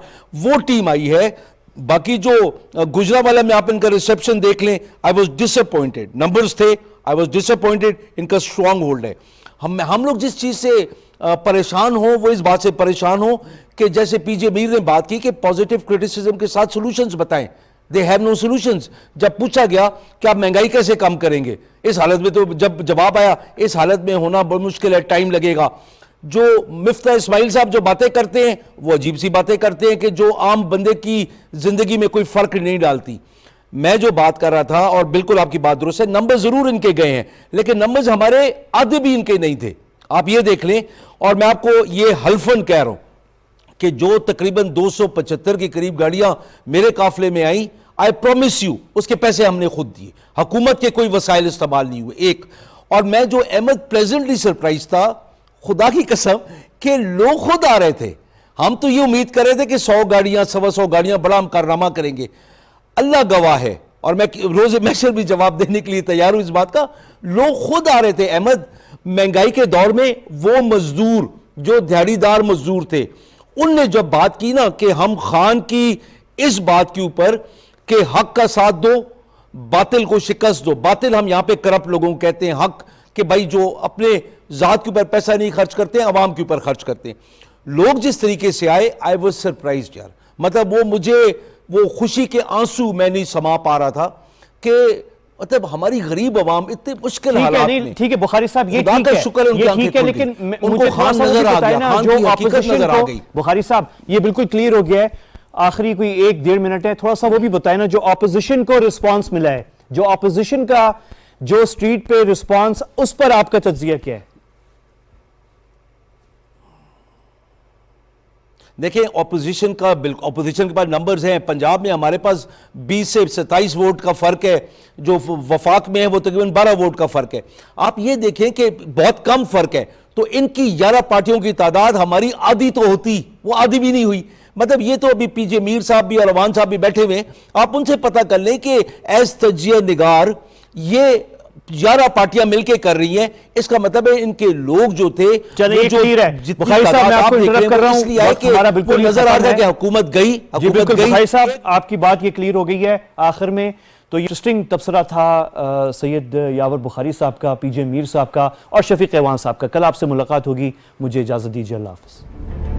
وہ ٹیم آئی ہے. باقی جو گجرانوالہ میں آپ ان کا ریسیپشن دیکھ لیں، I was disappointed, numbers تھے، آئی واز ڈس اپوائنٹڈ. ان کا اسٹرانگ ہولڈ ہے. ہم لوگ جس چیز سے پریشان ہوں وہ اس بات سے پریشان ہوں کہ جیسے پی جے میر نے بات کی کہ پازیٹیو کرٹیسزم کے ساتھ سولوشنز بتائیں. They have no solutions. جب پوچھا گیا کہ آپ مہنگائی کیسے کم کریں گے، اس حالت میں تو جب جواب آیا اس حالت میں ہونا بہت مشکل ہے، ٹائم لگے گا. جو مفتہ اسماعیل صاحب جو باتیں کرتے ہیں وہ عجیب سی باتیں کرتے ہیں کہ جو عام بندے کی زندگی میں کوئی فرق نہیں ڈالتی. میں جو بات کر رہا تھا، اور بالکل آپ کی بات درست ہے، نمبر ضرور ان کے گئے ہیں لیکن نمبرز ہمارے آدھے بھی ان کے نہیں تھے. آپ یہ دیکھ لیں. اور میں آپ کو یہ حلفاً کہہ رہا ہوں کہ جو تقریباً 275 کے قریب گاڑیاں میرے قافلے میں آئیں، آئی پرومس یو اس کے پیسے ہم نے خود دیے، حکومت کے کوئی وسائل استعمال نہیں ہوئے. ایک اور میں جو احمد پلیزنٹلی سرپرائز تھا خدا کی قسم کہ لوگ خود آ رہے تھے. ہم تو یہ امید کر رہے تھے کہ 100 گاڑیاں 125 گاڑیاں بڑا ہم کارنامہ کریں گے. اللہ گواہ ہے، اور میں روز محشر بھی جواب دینے کے لیے تیار ہوں اس بات کا. لوگ خود آ رہے تھے. احمد، مہنگائی کے دور میں وہ مزدور جو دیہڑی دار مزدور تھے، ان نے جب بات کی نا کہ ہم خان کی اس بات کے اوپر کہ حق کا ساتھ دو، باطل کو شکست دو. باطل ہم یہاں پہ کرپٹ لوگوں کو کہتے ہیں، حق کہ بھائی جو اپنے ذات کے اوپر پیسہ نہیں خرچ کرتے ہیں، عوام کے اوپر خرچ کرتے ہیں. لوگ جس طریقے سے آئے، آئی واز سرپرائزڈ یار. مطلب وہ مجھے وہ خوشی کے آنسو میں نہیں سما پا رہا تھا کہ مطلب ہماری غریب عوام اتنے مشکل حالات میں. ٹھیک ہے بخاری صاحب، یہ خدا ٹھیک کا ہے، شکر ہے ان کی یہ آنکھیں ٹھیک ہے، کھل لیکن گئی. مجھے ان کو تھوڑا خان سا نظر آ بتائیں گیا، نا، خان جو کی حقیقت اپوزیشن نظر آ کو، گئی. بخاری صاحب یہ بالکل کلیئر ہو گیا ہے. آخری کوئی 1-1.5 منٹ ہے، تھوڑا سا وہ بھی بتائیں نا جو اپوزیشن کو رسپانس ملا ہے، جو اپوزیشن کا جو اسٹریٹ پہ رسپانس، اس پر آپ کا تجزیہ کیا ہے؟ دیکھیں اپوزیشن کا اپوزیشن کے پاس نمبرز ہیں. پنجاب میں ہمارے پاس 20 سے 27 ووٹ کا فرق ہے، جو وفاق میں ہے وہ تقریباً 12 ووٹ کا فرق ہے. آپ یہ دیکھیں کہ بہت کم فرق ہے. تو ان کی 11 پارٹیوں کی تعداد ہماری آدھی تو ہوتی، وہ آدھی بھی نہیں ہوئی. مطلب یہ تو ابھی پی جے میر صاحب بھی اور روان صاحب بھی بیٹھے ہوئے ہیں، آپ ان سے پتہ کر لیں کہ ایز تجزیہ نگار یہ 11 پارٹیاں مل کے کر رہی ہیں. اس کا مطلب ہے ان کے لوگ جو تھے، چلیں یہ کلیئر ہے. جتنی بخاری صاحب میں آپ کو انٹرپٹ کر رہا ہوں، اس لیے آئے کہ ہمارا وہ بالکل نظر آ رہا ہے کہ حکومت گئی، جی حکومت بالکل. گئی. بخاری صاحب آپ کی بات یہ کلیئر ہو گئی ہے آخر میں. تو یہ انٹرسٹنگ تبصرہ تھا سید یاور بخاری صاحب کا، پی جے میر صاحب کا اور شفیق ایوان صاحب کا. کل آپ سے ملاقات ہوگی. مجھے اجازت دیجیے. اللہ حافظ.